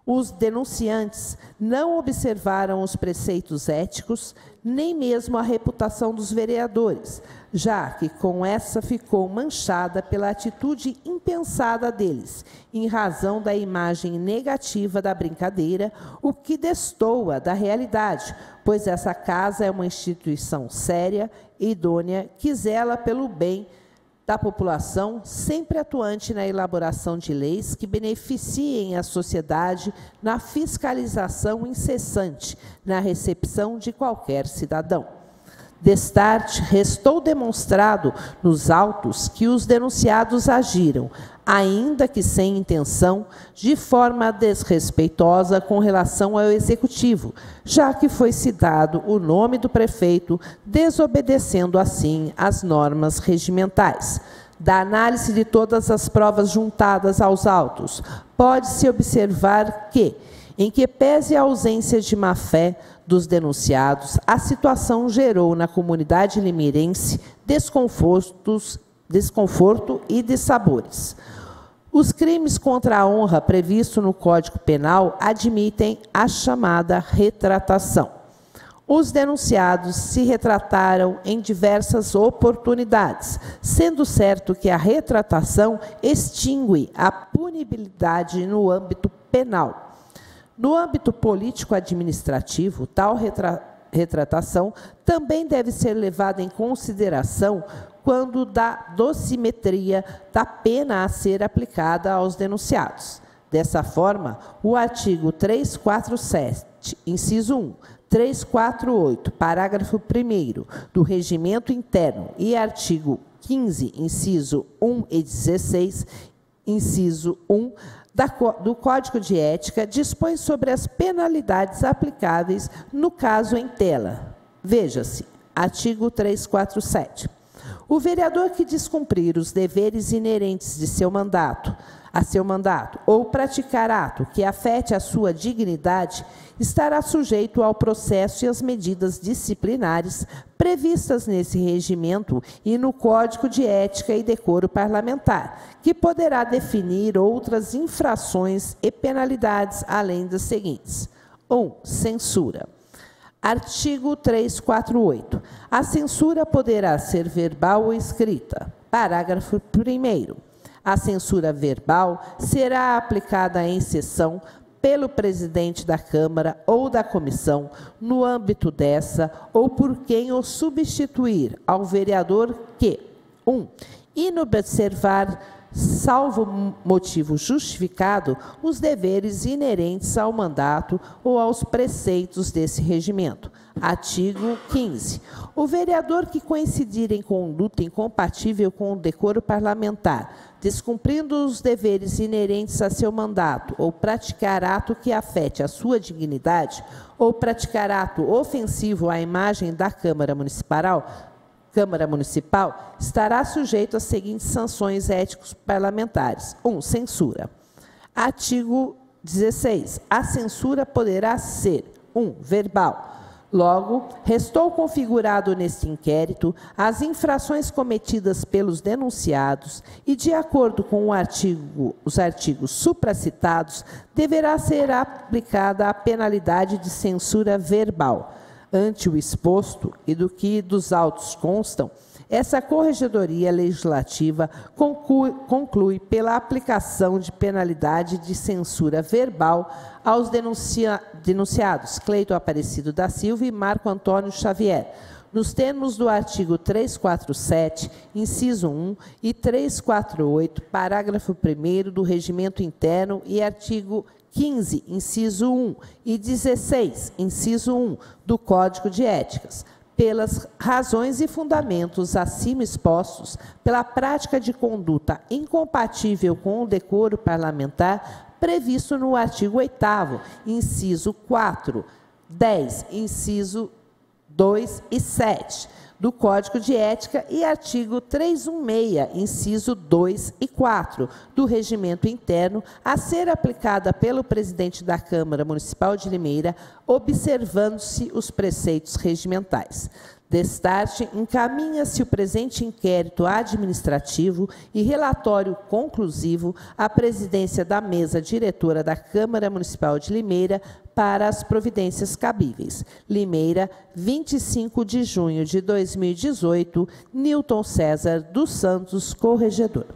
Os denunciantes não observaram os preceitos éticos, nem mesmo a reputação dos vereadores, já que com essa ficou manchada pela atitude impensada deles, em razão da imagem negativa da brincadeira, o que destoa da realidade, pois essa casa é uma instituição séria e idônea que zela pelo bem da população, sempre atuante na elaboração de leis que beneficiem a sociedade, na fiscalização incessante, na recepção de qualquer cidadão. Destarte, restou demonstrado nos autos que os denunciados agiram, ainda que sem intenção, de forma desrespeitosa com relação ao Executivo, já que foi citado o nome do prefeito, desobedecendo assim as normas regimentais. Da análise de todas as provas juntadas aos autos, pode-se observar que, em que pese a ausência de má-fé dos denunciados, a situação gerou na comunidade limeirense desconforto e dissabores. Os crimes contra a honra previstos no Código Penal admitem a chamada retratação. Os denunciados se retrataram em diversas oportunidades, sendo certo que a retratação extingue a punibilidade no âmbito penal. No âmbito político-administrativo, tal retratação também deve ser levada em consideração quando da dosimetria da pena a ser aplicada aos denunciados. Dessa forma, o artigo 347, inciso 1, 348, parágrafo 1º do Regimento Interno e artigo 15, inciso 1 e 16, inciso 1, do Código de Ética, dispõe sobre as penalidades aplicáveis no caso em tela. Veja-se, artigo 347. O vereador que descumprir os deveres inerentes de seu mandato, ou praticar ato que afete a sua dignidade, estará sujeito ao processo e às medidas disciplinares previstas nesse regimento e no Código de Ética e Decoro Parlamentar, que poderá definir outras infrações e penalidades além das seguintes. 1. Censura. Artigo 348. A censura poderá ser verbal ou escrita. Parágrafo 1º. A censura verbal será aplicada em sessão pelo presidente da Câmara ou da comissão, no âmbito dessa, ou por quem o substituir, ao vereador que 1. Inobservar, salvo motivo justificado, os deveres inerentes ao mandato ou aos preceitos desse regimento. Artigo 15. O vereador que coincidir em conduta incompatível com o decoro parlamentar, descumprindo os deveres inerentes a seu mandato, ou praticar ato que afete a sua dignidade, ou praticar ato ofensivo à imagem da Câmara Municipal, estará sujeito às seguintes sanções éticos parlamentares. 1. Censura. Artigo 16. A censura poderá ser 1. Verbal. Logo, restou configurado neste inquérito as infrações cometidas pelos denunciados e, de acordo com os artigos supracitados, deverá ser aplicada a penalidade de censura verbal. Ante o exposto e do que dos autos constam, essa Corregedoria Legislativa conclui pela aplicação de penalidade de censura verbal aos denunciados Cleito Aparecido da Silva e Marco Antônio Xavier, nos termos do artigo 347, inciso 1 e 348, parágrafo 1º do Regimento Interno e artigo 15, inciso 1 e 16, inciso 1 do Código de Éticas, pelas razões e fundamentos acima expostos, pela prática de conduta incompatível com o decoro parlamentar previsto no artigo 8º, inciso 4 10, inciso 2 e 7 do Código de Ética e artigo 316, inciso 2 e 4 do Regimento Interno, a ser aplicada pelo presidente da Câmara Municipal de Limeira, observando-se os preceitos regimentais. Destarte, encaminha-se o presente inquérito administrativo e relatório conclusivo à presidência da mesa diretora da Câmara Municipal de Limeira para as providências cabíveis. Limeira, 25 de junho de 2018, Newton César dos Santos, corregedor.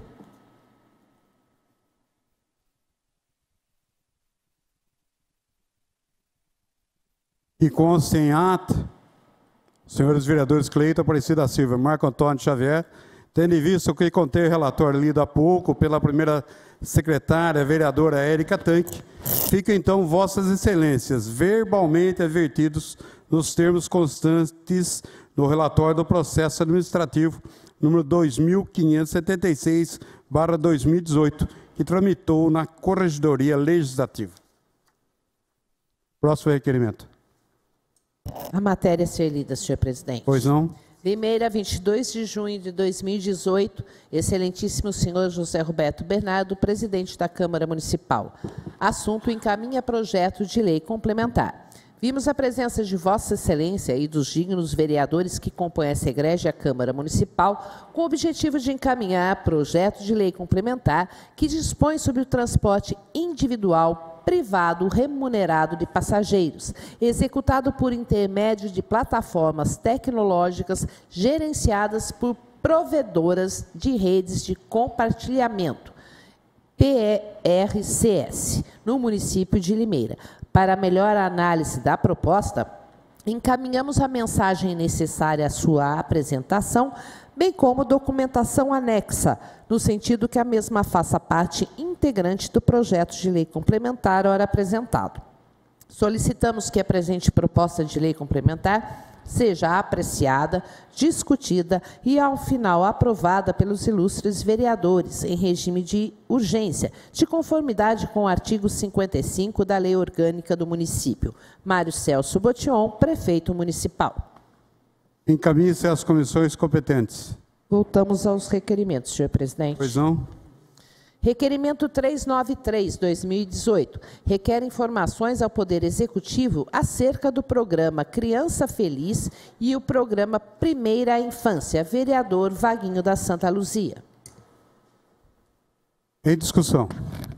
E consta em ata, senhores vereadores Cleiton Aparecida Silva, Marco Antônio Xavier, tendo em vista o que contém o relatório lido há pouco pela primeira secretária, vereadora Érica Tanque, fica então vossas excelências verbalmente advertidos nos termos constantes no relatório do processo administrativo número 2576/2018, que tramitou na Corregedoria Legislativa. Próximo requerimento. A matéria a ser lida, senhor presidente. Pois não. Limeira, 22 de junho de 2018, excelentíssimo senhor José Roberto Bernardo, presidente da Câmara Municipal. Assunto: encaminha projeto de lei complementar. Vimos a presença de Vossa Excelência e dos dignos vereadores que compõem essa egrégia Câmara Municipal com o objetivo de encaminhar projeto de lei complementar que dispõe sobre o transporte individual privado remunerado de passageiros, executado por intermédio de plataformas tecnológicas gerenciadas por provedoras de redes de compartilhamento, PRCS, no município de Limeira. Para melhor análise da proposta, encaminhamos a mensagem necessária à sua apresentação, bem como documentação anexa, no sentido que a mesma faça parte integrante do projeto de lei complementar ora apresentado. Solicitamos que a presente proposta de lei complementar seja apreciada, discutida e, ao final, aprovada pelos ilustres vereadores em regime de urgência, de conformidade com o artigo 55 da Lei Orgânica do Município. Mário Celso Botion, prefeito municipal. Encaminhe-se às comissões competentes. Voltamos aos requerimentos, senhor presidente. Pois não. Requerimento 393/2018, requer informações ao Poder Executivo acerca do programa Criança Feliz e o programa Primeira Infância. Vereador Vaguinho da Santa Luzia. Em discussão.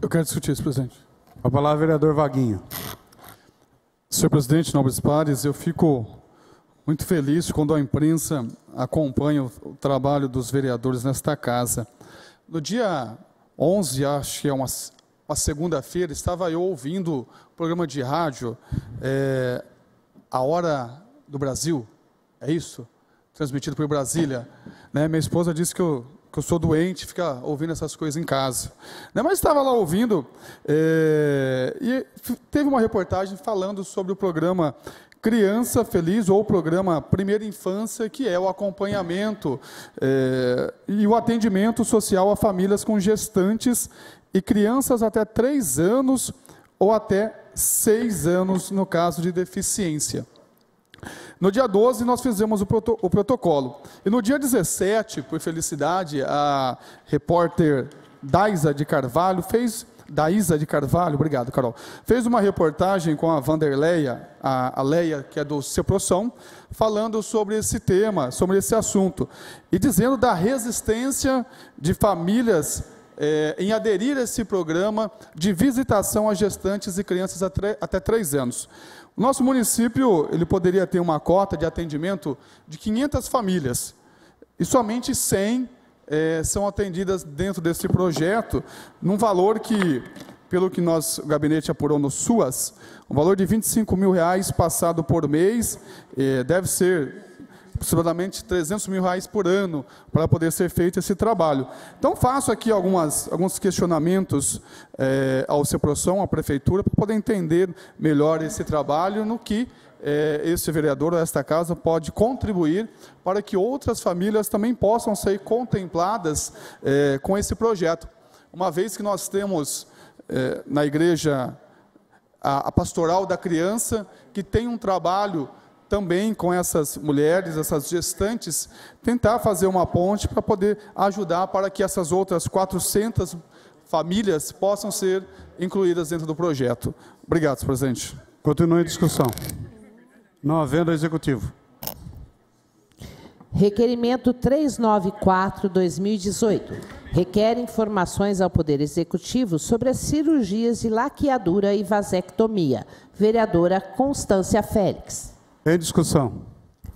Eu quero discutir isso, presidente. A palavra, vereador Vaguinho. Senhor presidente, nobres pares, eu fico muito feliz quando a imprensa acompanha o trabalho dos vereadores nesta casa. No dia 11, acho que é uma segunda-feira, estava eu ouvindo o programa de rádio, A Hora do Brasil, é isso? Transmitido por Brasília. Né? Minha esposa disse que eu sou doente, fica ouvindo essas coisas em casa. Né? Mas estava lá ouvindo, e teve uma reportagem falando sobre o programa Criança Feliz, ou o programa Primeira Infância, que é o acompanhamento e o atendimento social a famílias com gestantes e crianças até 3 anos ou até 6 anos, no caso de deficiência. No dia 12, nós fizemos o protocolo. E no dia 17, por felicidade, a repórter Daísa de Carvalho, obrigado, Carol, fez uma reportagem com a Vanderleia, a Leia, que é do Ceprosom, falando sobre esse tema, sobre esse assunto, e dizendo da resistência de famílias em aderir a esse programa de visitação a gestantes e crianças até 3 anos. O nosso município, ele poderia ter uma cota de atendimento de 500 famílias, e somente 100 são atendidas dentro desse projeto, num valor que, pelo que o gabinete apurou no SUAS, um valor de R$25 mil passado por mês, deve ser aproximadamente R$300 mil por ano, para poder ser feito esse trabalho. Então, faço aqui alguns questionamentos ao Ceprosom, à Prefeitura, para poder entender melhor esse trabalho, no que esse vereador ou esta casa pode contribuir para que outras famílias também possam ser contempladas com esse projeto. Uma vez que nós temos na igreja a pastoral da criança, que tem um trabalho também com essas mulheres, essas gestantes, tentar fazer uma ponte para poder ajudar para que essas outras 400 famílias possam ser incluídas dentro do projeto. Obrigado, senhor presidente. Continue a discussão. Não havendo executivo. Requerimento 394/2018. Requer informações ao Poder Executivo sobre as cirurgias de laqueadura e vasectomia. Vereadora Constância Félix. Em discussão.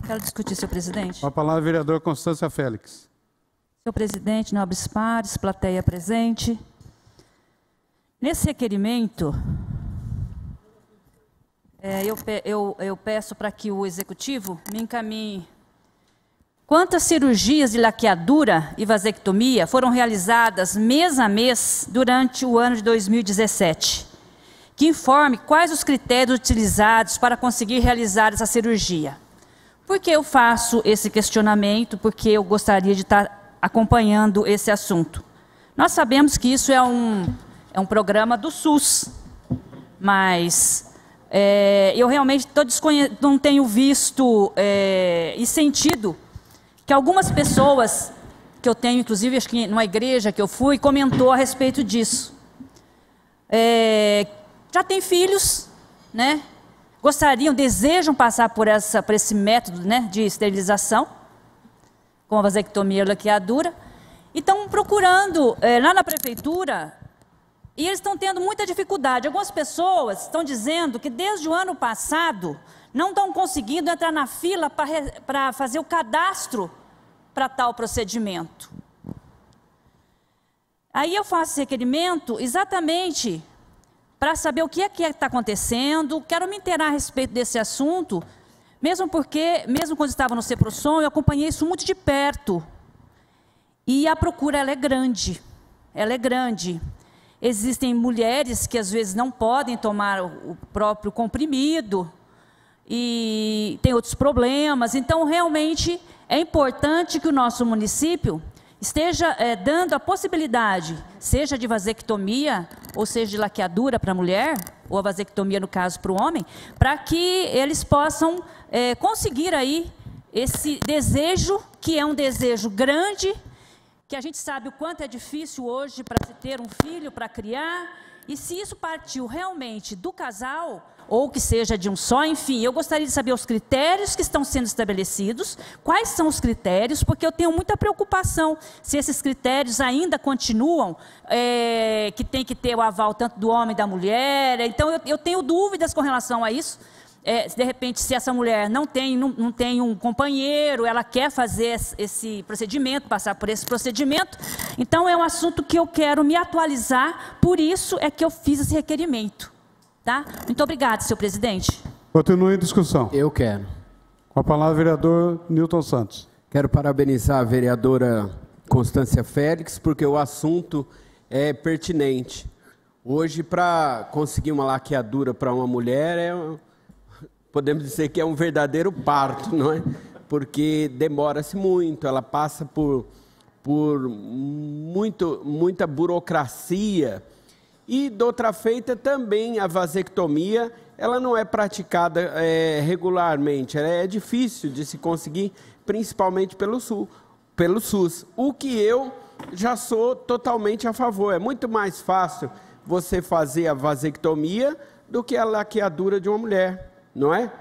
Quero discutir, senhor presidente. Com a palavra, vereadora Constância Félix. Senhor presidente, nobres pares, plateia presente. Nesse requerimento, eu peço para que o Executivo me encaminhe quantas cirurgias de laqueadura e vasectomia foram realizadas mês a mês durante o ano de 2017. Que informe quais os critérios utilizados para conseguir realizar essa cirurgia. Por que eu faço esse questionamento? Porque eu gostaria de estar acompanhando esse assunto. Nós sabemos que isso é um programa do SUS, mas eu realmente não tenho visto e sentido que algumas pessoas, que eu tenho, inclusive, acho que numa igreja que eu fui, comentou a respeito disso. Já tem filhos, né? Desejam passar por esse método, né, de esterilização, com a vasectomia e laqueadura, e estão procurando lá na prefeitura, e eles estão tendo muita dificuldade. Algumas pessoas estão dizendo que desde o ano passado não estão conseguindo entrar na fila para fazer o cadastro para tal procedimento. Aí eu faço esse requerimento exatamente para saber o que está acontecendo, quero me inteirar a respeito desse assunto, mesmo quando estava no CEPROSOM, eu acompanhei isso muito de perto. E a procura, ela é grande. Existem mulheres que às vezes não podem tomar o próprio comprimido, e tem outros problemas. Então, realmente, é importante que o nosso município esteja dando a possibilidade, seja de vasectomia, ou seja de laqueadura para a mulher, ou a vasectomia, no caso, para o homem, para que eles possam conseguir aí esse desejo, que é um desejo grande, que a gente sabe o quanto é difícil hoje para se ter um filho, para criar, e se isso partiu realmente do casal, ou que seja de um só, enfim, eu gostaria de saber os critérios que estão sendo estabelecidos, quais são os critérios, porque eu tenho muita preocupação se esses critérios ainda continuam, que tem que ter o aval tanto do homem e da mulher. Então, eu tenho dúvidas com relação a isso. De repente, se essa mulher não tem um companheiro, ela quer fazer esse procedimento, passar por esse procedimento, então é um assunto que eu quero me atualizar, por isso é que eu fiz esse requerimento. Tá? Muito obrigada, senhor presidente. Continue em discussão. Eu quero. Com a palavra, vereador Newton Santos. Quero parabenizar a vereadora Constância Félix, porque o assunto é pertinente. Hoje, para conseguir uma laqueadura para uma mulher, podemos dizer que é um verdadeiro parto, não é? Porque demora-se muito, ela passa por muita burocracia. E, de outra feita, também a vasectomia, ela não é praticada regularmente, ela é difícil de se conseguir, principalmente pelo SUS, o que eu já sou totalmente a favor. É muito mais fácil você fazer a vasectomia do que a laqueadura de uma mulher, não é?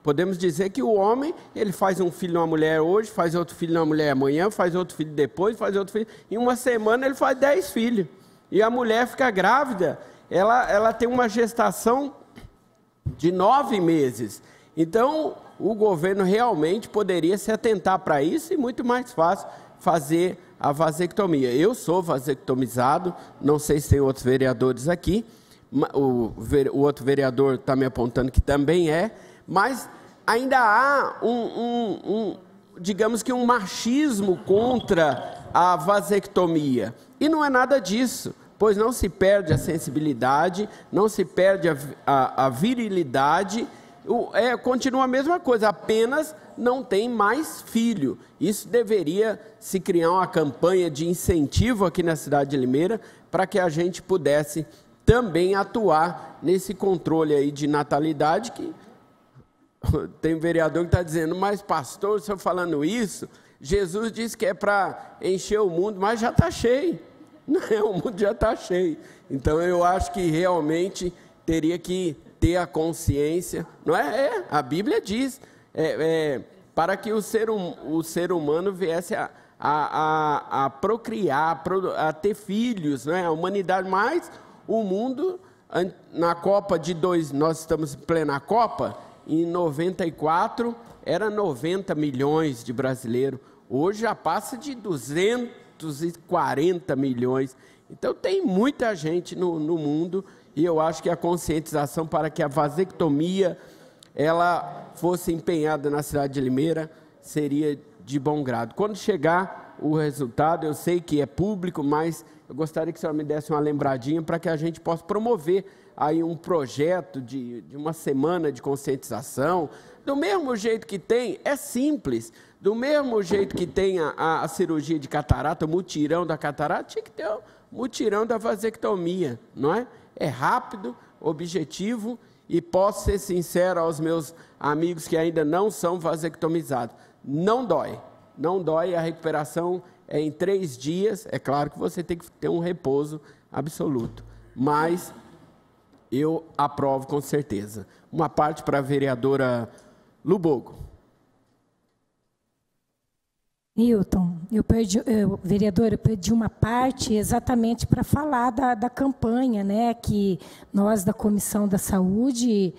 Podemos dizer que o homem, ele faz um filho numa mulher hoje, faz outro filho numa mulher amanhã, faz outro filho depois, faz outro filho... Em uma semana ele faz 10 filhos. E a mulher fica grávida, ela tem uma gestação de 9 meses. Então, o governo realmente poderia se atentar para isso e muito mais fácil fazer a vasectomia. Eu sou vasectomizado, não sei se tem outros vereadores aqui, o outro vereador está me apontando que também mas ainda há digamos que um machismo contra a vasectomia. E não é nada disso, pois não se perde a sensibilidade, não se perde a virilidade, continua a mesma coisa, apenas não tem mais filho. Isso deveria se criar uma campanha de incentivo aqui na cidade de Limeira, para que a gente pudesse também atuar nesse controle aí de natalidade, que tem um vereador que está dizendo, mas pastor, o senhor falando isso, Jesus disse que é para encher o mundo, mas já está cheio. Não é, o mundo já está cheio. Então eu acho que realmente teria que ter a consciência, não é? A Bíblia diz, para que o ser humano viesse a procriar, a ter filhos, não é? A humanidade, mas o mundo, na Copa de nós estamos em plena Copa, em 94 era 90 milhões de brasileiros, hoje já passa de 240 milhões, então tem muita gente no mundo, e eu acho que a conscientização para que a vasectomia ela fosse empenhada na cidade de Limeira seria de bom grado. Quando chegar o resultado, eu sei que é público, mas eu gostaria que a senhora me desse uma lembradinha para que a gente possa promover aí um projeto de uma semana de conscientização. Do mesmo jeito que tem, é simples, do mesmo jeito que tem a cirurgia de catarata, o mutirão da catarata, tinha que ter o mutirão da vasectomia, não é? É rápido, objetivo, e posso ser sincero aos meus amigos que ainda não são vasectomizados. Não dói, a recuperação é em 3 dias, é claro que você tem que ter um repouso absoluto, mas eu aprovo com certeza. Uma parte para a vereadora Lubogo. Newton, vereadora, eu perdi uma parte exatamente para falar da campanha, né, que nós da Comissão da Saúde,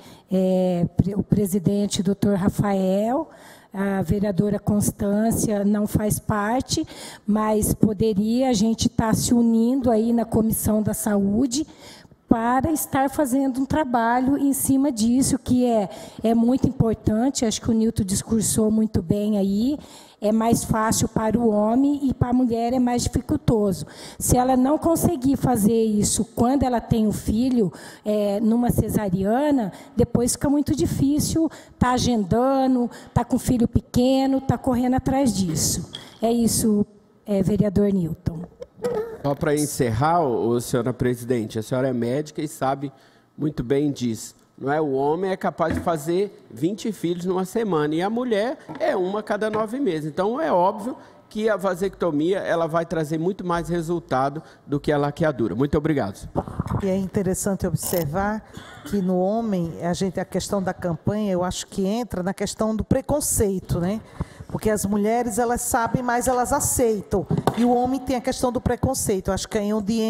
o presidente, doutor Rafael, a vereadora Constância não faz parte, mas poderia a gente estar se unindo aí na Comissão da Saúde para estar fazendo um trabalho em cima disso, que é muito importante. Acho que o Nilton discursou muito bem aí. É mais fácil para o homem e para a mulher é mais dificultoso. Se ela não conseguir fazer isso quando ela tem um filho, numa cesariana, depois fica muito difícil estar agendando, estar com o filho pequeno, estar correndo atrás disso. É isso, vereador Nilton. Só para encerrar, senhora presidente, a senhora é médica e sabe muito bem disso. Não é? O homem é capaz de fazer 20 filhos numa semana e a mulher é uma a cada 9 meses. Então, é óbvio que a vasectomia ela vai trazer muito mais resultado do que a laqueadura. Muito obrigado. E é interessante observar que no homem, a questão da campanha, eu acho que entra na questão do preconceito, né? Porque as mulheres, elas sabem, mas elas aceitam. E o homem tem a questão do preconceito. Eu acho que é onde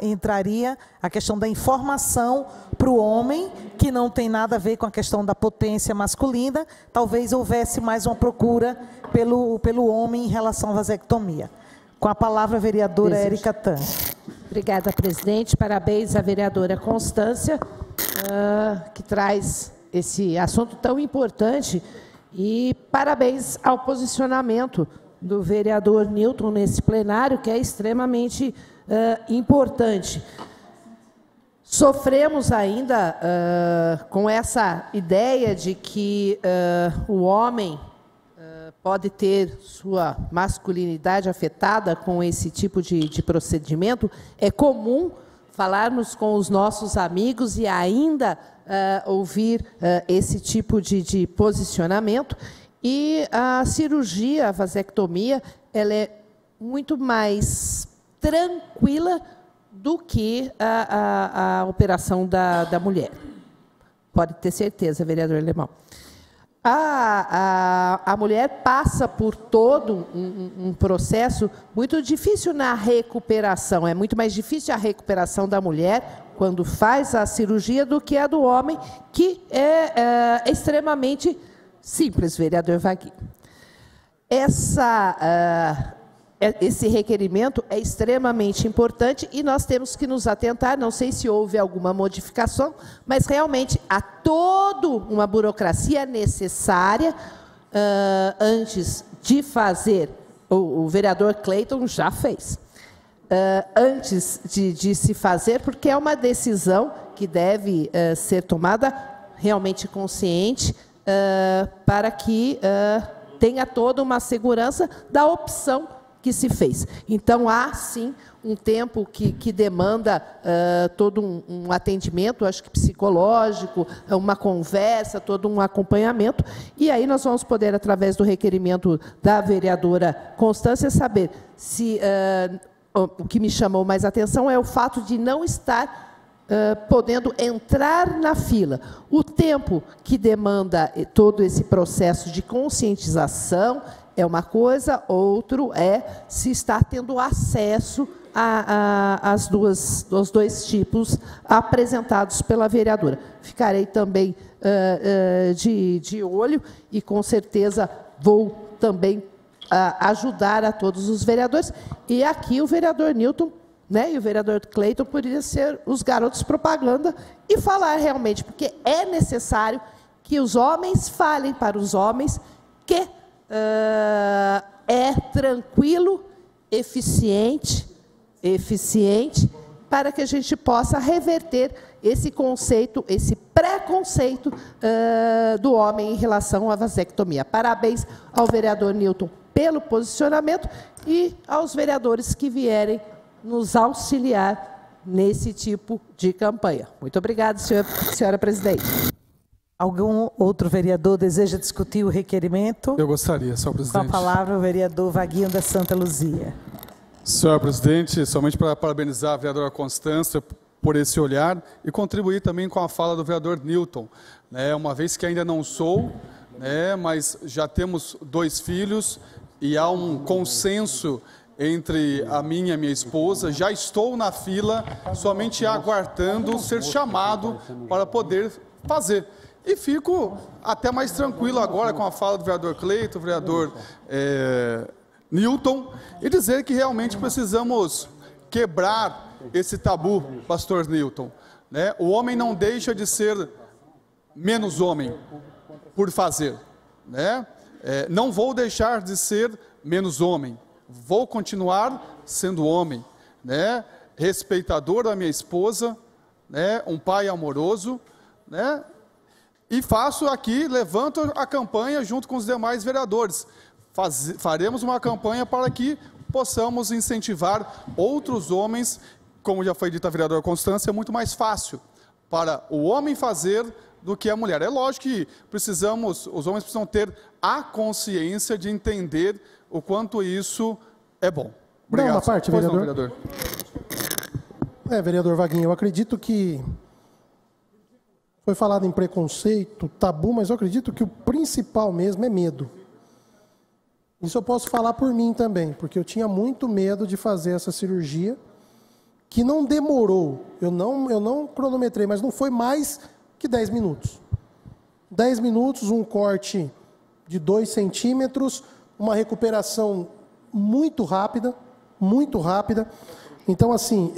entraria a questão da informação para o homem, que não tem nada a ver com a questão da potência masculina. Talvez houvesse mais uma procura pelo homem em relação à vasectomia. Com a palavra, a vereadora Érica Tan. Obrigada, presidente. Parabéns à vereadora Constância, que traz esse assunto tão importante. E parabéns ao posicionamento do vereador Nilton nesse plenário, que é extremamente importante. Sofremos ainda com essa ideia de que o homem pode ter sua masculinidade afetada com esse tipo de procedimento. É comum falarmos com os nossos amigos e ainda ouvir esse tipo de posicionamento. E a cirurgia, a vasectomia, ela é muito mais tranquila do que a operação da mulher. Pode ter certeza, vereador Alemão. A mulher passa por todo um processo muito difícil na recuperação. É muito mais difícil a recuperação da mulher quando faz a cirurgia do que a do homem, que é extremamente simples, vereador Vaguinho. Esse requerimento é extremamente importante e nós temos que nos atentar, não sei se houve alguma modificação, mas realmente há toda uma burocracia necessária antes de fazer. O vereador Cleiton já fez. Antes de se fazer, porque é uma decisão que deve ser tomada realmente consciente para que tenha toda uma segurança da opção que se fez. Então, há, sim, um tempo que demanda todo um atendimento, acho que psicológico, uma conversa, todo um acompanhamento, e aí nós vamos poder, através do requerimento da vereadora Constância, saber se... o que me chamou mais atenção é o fato de não estar podendo entrar na fila. O tempo que demanda todo esse processo de conscientização é uma coisa, outro é se está tendo acesso aos dois tipos apresentados pela vereadora. Ficarei também de olho e, com certeza, vou também ajudar a todos os vereadores. E aqui o vereador Newton, né, e o vereador Cleiton poderiam ser os garotos propaganda e falar realmente, porque é necessário que os homens falem para os homens que é tranquilo, eficiente, para que a gente possa reverter esse conceito, esse preconceito do homem em relação à vasectomia. Parabéns ao vereador Newton pelo posicionamento e aos vereadores que vierem nos auxiliar nesse tipo de campanha. Muito obrigada, senhora presidente. Algum outro vereador deseja discutir o requerimento? Eu gostaria, senhora presidente. Com a palavra, o vereador Vaguinho da Santa Luzia. Senhora presidente, somente para parabenizar a vereadora Constância por esse olhar e contribuir também com a fala do vereador Newton, né, uma vez que ainda não sou, né, mas já temos 2 filhos e há um consenso entre a minha e a minha esposa, já estou na fila, somente aguardando ser chamado para poder fazer. E fico até mais tranquilo agora com a fala do vereador Cleiton, do vereador Newton, e dizer que realmente precisamos quebrar esse tabu, pastor Newton, né? O homem não deixa de ser menos homem por fazer, né? Não vou deixar de ser menos homem, vou continuar sendo homem, né? Respeitador da minha esposa, né? Um pai amoroso, né? E faço aqui, levanto a campanha junto com os demais vereadores. Faremos uma campanha para que possamos incentivar outros homens, como já foi dito a vereadora Constância, é muito mais fácil para o homem fazer do que a mulher. É lógico que os homens precisam ter a consciência de entender o quanto isso é bom. Obrigado. Não, uma parte, vereador. Vereador Vaguinho, eu acredito que foi falado em preconceito, tabu, mas eu acredito que o principal mesmo é medo. Isso eu posso falar por mim também, porque eu tinha muito medo de fazer essa cirurgia, que não demorou, eu não cronometrei, mas não foi mais que 10 minutos. 10 minutos, um corte de 2 centímetros, uma recuperação muito rápida, muito rápida. Então, assim,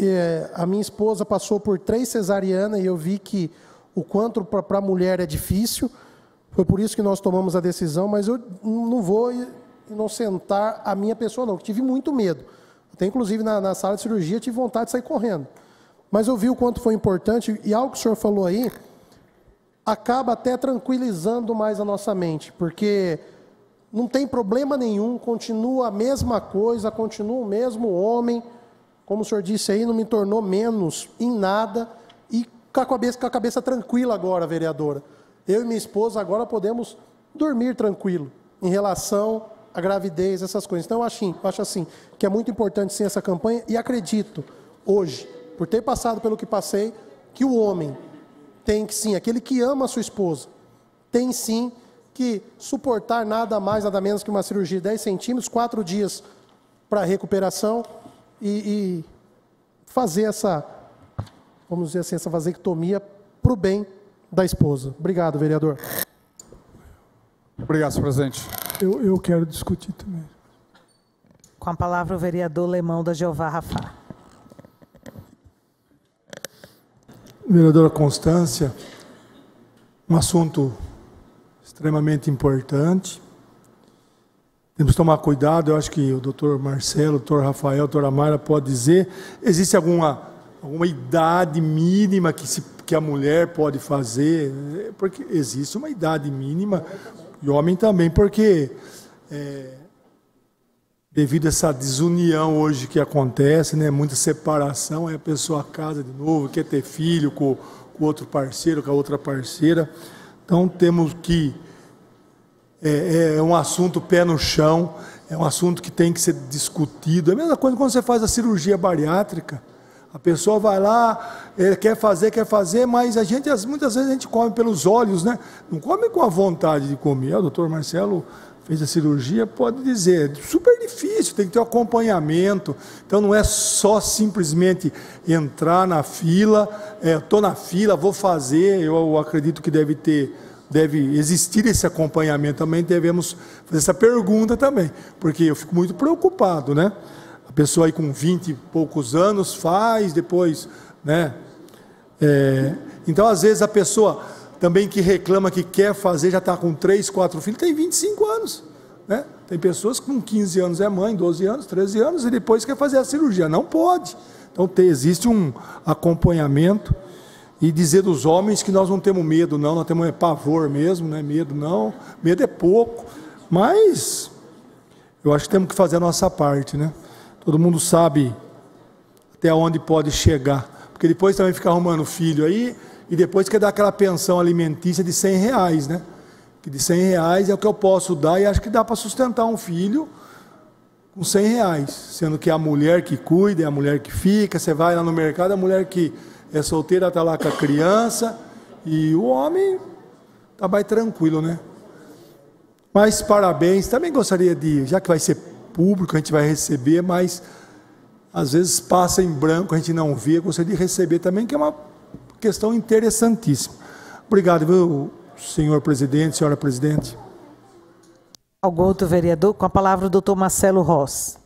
a minha esposa passou por 3 cesarianas e eu vi que o quanto para a mulher é difícil. Foi por isso que nós tomamos a decisão, mas eu não vou inocentar a minha pessoa, não. Eu tive muito medo. Até, inclusive, na sala de cirurgia, tive vontade de sair correndo. Mas eu vi o quanto foi importante, e algo que o senhor falou aí, acaba até tranquilizando mais a nossa mente, porque não tem problema nenhum, continua a mesma coisa, continua o mesmo homem, como o senhor disse aí, não me tornou menos em nada, e com a cabeça tranquila agora, vereadora. Eu e minha esposa agora podemos dormir tranquilo em relação à gravidez, essas coisas. Então, eu acho assim, que é muito importante sim essa campanha, e acredito, hoje, por ter passado pelo que passei, que o homem tem que sim, aquele que ama a sua esposa, tem sim que suportar nada mais, nada menos que uma cirurgia de 10 centímetros, 4 dias para recuperação e fazer essa, vamos dizer assim, essa vasectomia para o bem da esposa. Obrigado, vereador. Obrigado, senhor presidente. Eu quero discutir também. Com a palavra o vereador Lemão da Jeová Rafá. Vereadora Constância, um assunto extremamente importante. Temos que tomar cuidado, eu acho que o doutor Marcelo, o doutor Rafael, a doutora Mayra pode dizer, existe alguma idade mínima que a mulher pode fazer? Porque existe uma idade mínima, e o homem também, porque devido a essa desunião hoje que acontece, né, muita separação, aí a pessoa casa de novo, quer ter filho com outro parceiro, com a outra parceira. Então temos que, é um assunto pé no chão, é um assunto que tem que ser discutido. É a mesma coisa quando você faz a cirurgia bariátrica. A pessoa vai lá, quer fazer, mas muitas vezes a gente come pelos olhos, né? Não come com a vontade de comer. O doutor Marcelo fez a cirurgia, pode dizer, é super difícil, tem que ter um acompanhamento. Então não é só simplesmente entrar na fila, estou na fila, vou fazer. Eu acredito que deve existir esse acompanhamento também, devemos fazer essa pergunta também, porque eu fico muito preocupado, né? A pessoa aí com 20 e poucos anos faz, depois, né? Então, às vezes, a pessoa também que reclama que quer fazer, já está com 3, 4 filhos, tem 25 anos, né? Tem pessoas que com 15 anos é mãe, 12 anos, 13 anos, e depois quer fazer a cirurgia. Não pode. Então, existe um acompanhamento. E dizer dos homens que nós não temos medo, não, nós temos pavor mesmo, não é medo, não. Medo é pouco, mas eu acho que temos que fazer a nossa parte, né? Todo mundo sabe até onde pode chegar, porque depois também fica arrumando filho aí, e depois quer dar aquela pensão alimentícia de R$100, né? Que de R$100 é o que eu posso dar, e acho que dá para sustentar um filho com R$100, sendo que é a mulher que cuida, é a mulher que fica, você vai lá no mercado, a mulher que é solteira, está lá com a criança, e o homem está mais tranquilo, né? Mas parabéns, também gostaria de, já que vai ser público, a gente vai receber, mas às vezes passa em branco, a gente não vê, gostaria de receber também, que é uma questão interessantíssima. Obrigado, viu, senhor presidente, senhora presidente. Algum outro vereador? Com a palavra o doutor Marcelo Rossi.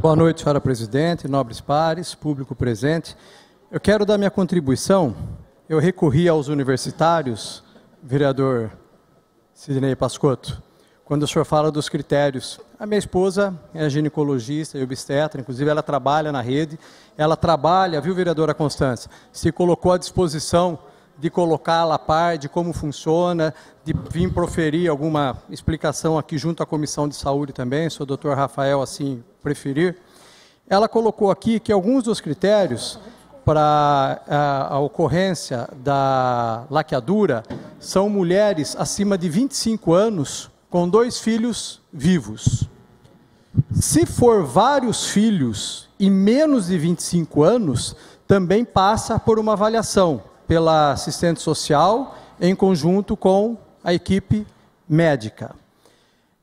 Boa noite, senhora presidente, nobres pares, público presente. Eu quero dar minha contribuição. Eu recorri aos universitários, vereador Sidnei Pascotto, quando o senhor fala dos critérios. A minha esposa é ginecologista e obstetra, inclusive ela trabalha na rede, ela trabalha, viu, vereadora Constância, se colocou à disposição de colocá-la a par de como funciona, de vir proferir alguma explicação aqui junto à Comissão de Saúde também, se o doutor Rafael assim preferir. Ela colocou aqui que alguns dos critérios para a ocorrência da laqueadura são mulheres acima de 25 anos com 2 filhos vivos. Se for vários filhos e menos de 25 anos, também passa por uma avaliação pela assistente social em conjunto com a equipe médica.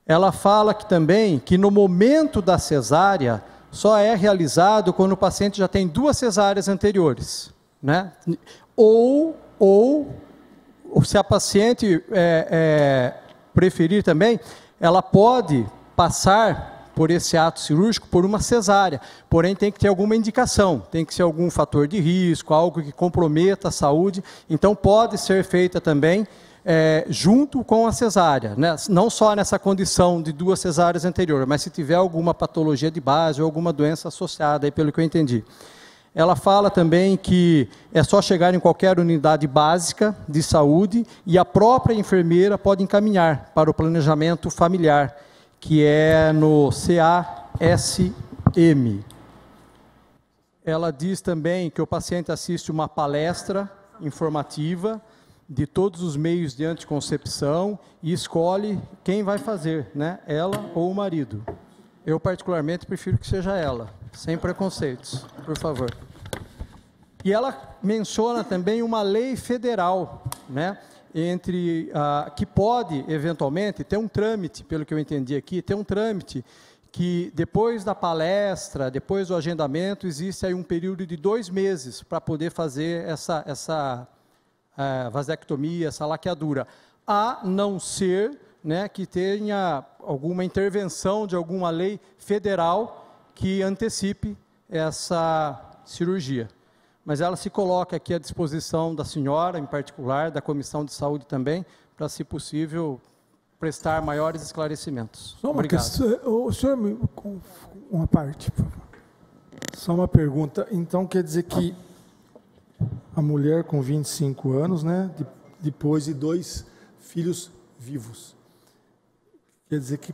Ela fala que também que no momento da cesárea só é realizado quando o paciente já tem 2 cesáreas anteriores, né? Ou se a paciente preferir também, ela pode passar por esse ato cirúrgico por uma cesárea, porém tem que ter alguma indicação, tem que ser algum fator de risco, algo que comprometa a saúde, então pode ser feita também junto com a cesárea, né? Não só nessa condição de 2 cesáreas anteriores, mas se tiver alguma patologia de base ou alguma doença associada, aí, pelo que eu entendi. Ela fala também que é só chegar em qualquer unidade básica de saúde e a própria enfermeira pode encaminhar para o planejamento familiar, que é no CASM. Ela diz também que o paciente assiste uma palestra informativa de todos os meios de anticoncepção e escolhe quem vai fazer, né? Ela ou o marido. Eu, particularmente, prefiro que seja ela, sem preconceitos, por favor. E ela menciona também uma lei federal, né? Que pode, eventualmente, ter um trâmite, pelo que eu entendi aqui, ter um trâmite que depois da palestra, depois do agendamento, existe aí um período de 2 meses para poder fazer essa vasectomia, essa laqueadura, a não ser, né, que tenha alguma intervenção de alguma lei federal que antecipe essa cirurgia. Mas ela se coloca aqui à disposição da senhora, em particular, da Comissão de Saúde também, para, se possível, prestar maiores esclarecimentos. Só uma Obrigado. questão, o senhor, uma parte, por favor. Só uma pergunta. Então, quer dizer que a mulher com 25 anos, né, depois de 2 filhos vivos, Quer dizer que,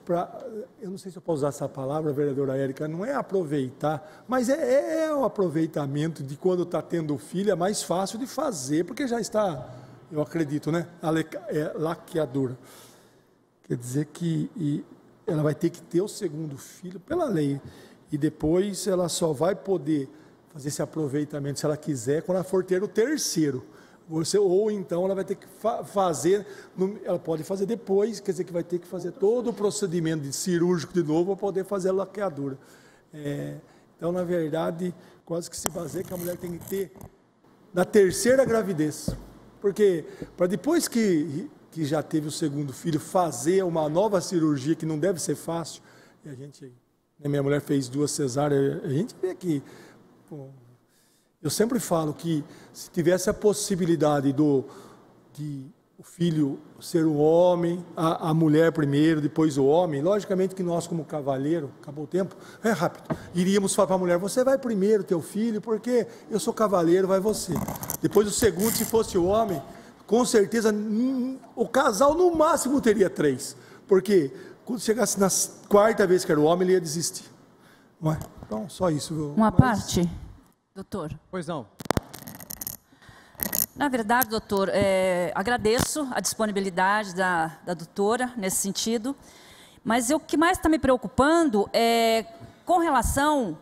eu não sei se eu posso usar essa palavra, vereadora Érica, não é aproveitar, mas é o aproveitamento de quando está tendo filho, é mais fácil de fazer, porque já está, eu acredito, né? Laqueadura. Quer dizer que ela vai ter que ter o segundo filho pela lei, e depois ela só vai poder fazer esse aproveitamento, se ela quiser, quando ela for ter o terceiro. Ou então ela vai ter que fazer, ela pode fazer depois, quer dizer que vai ter que fazer todo o procedimento de cirúrgico de novo para poder fazer a laqueadura. Então, na verdade, quase que se baseia que a mulher tem que ter na terceira gravidez. Porque para depois que já teve o segundo filho, fazer uma nova cirurgia, que não deve ser fácil, e minha mulher fez 2 cesáreas, a gente vê que... Eu sempre falo que se tivesse a possibilidade de o filho ser um homem, a mulher primeiro, depois o homem, logicamente que nós como cavaleiro, acabou o tempo, é rápido, iríamos falar para a mulher, você vai primeiro, teu filho, porque eu sou cavaleiro, vai você. Depois o segundo, se fosse o homem, com certeza o casal no máximo teria 3, porque quando chegasse na 4ª vez que era o homem, ele ia desistir. Não é? Então, só isso. Uma parte... Doutor. Pois não. Na verdade, doutor, agradeço a disponibilidade da doutora nesse sentido, mas o que mais está me preocupando é com relação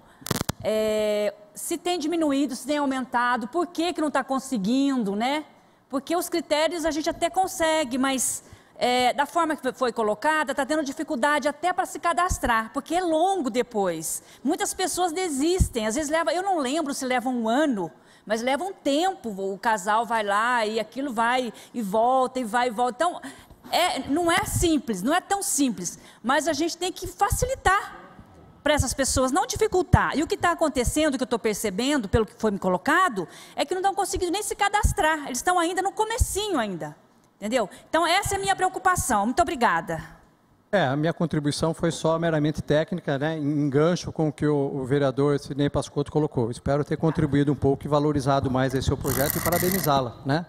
se tem diminuído, se tem aumentado, por que não está conseguindo, né? Porque os critérios a gente até consegue, mas da forma que foi colocada, está tendo dificuldade até para se cadastrar, porque é longo depois. Muitas pessoas desistem, às vezes eu não lembro se leva 1 ano, mas leva um tempo, o casal vai lá e aquilo vai e volta, e vai e volta. Então, não é simples, não é tão simples, mas a gente tem que facilitar para essas pessoas, não dificultar. E o que está acontecendo, que eu estou percebendo, pelo que foi me colocado, é que não estão conseguindo nem se cadastrar, eles estão ainda no comecinho ainda. Entendeu? Então, essa é a minha preocupação. Muito obrigada. A minha contribuição foi só meramente técnica, né, em gancho com o que o vereador Sidnei Pascotto colocou. Espero ter contribuído um pouco e valorizado mais esse seu projeto e parabenizá-la, né?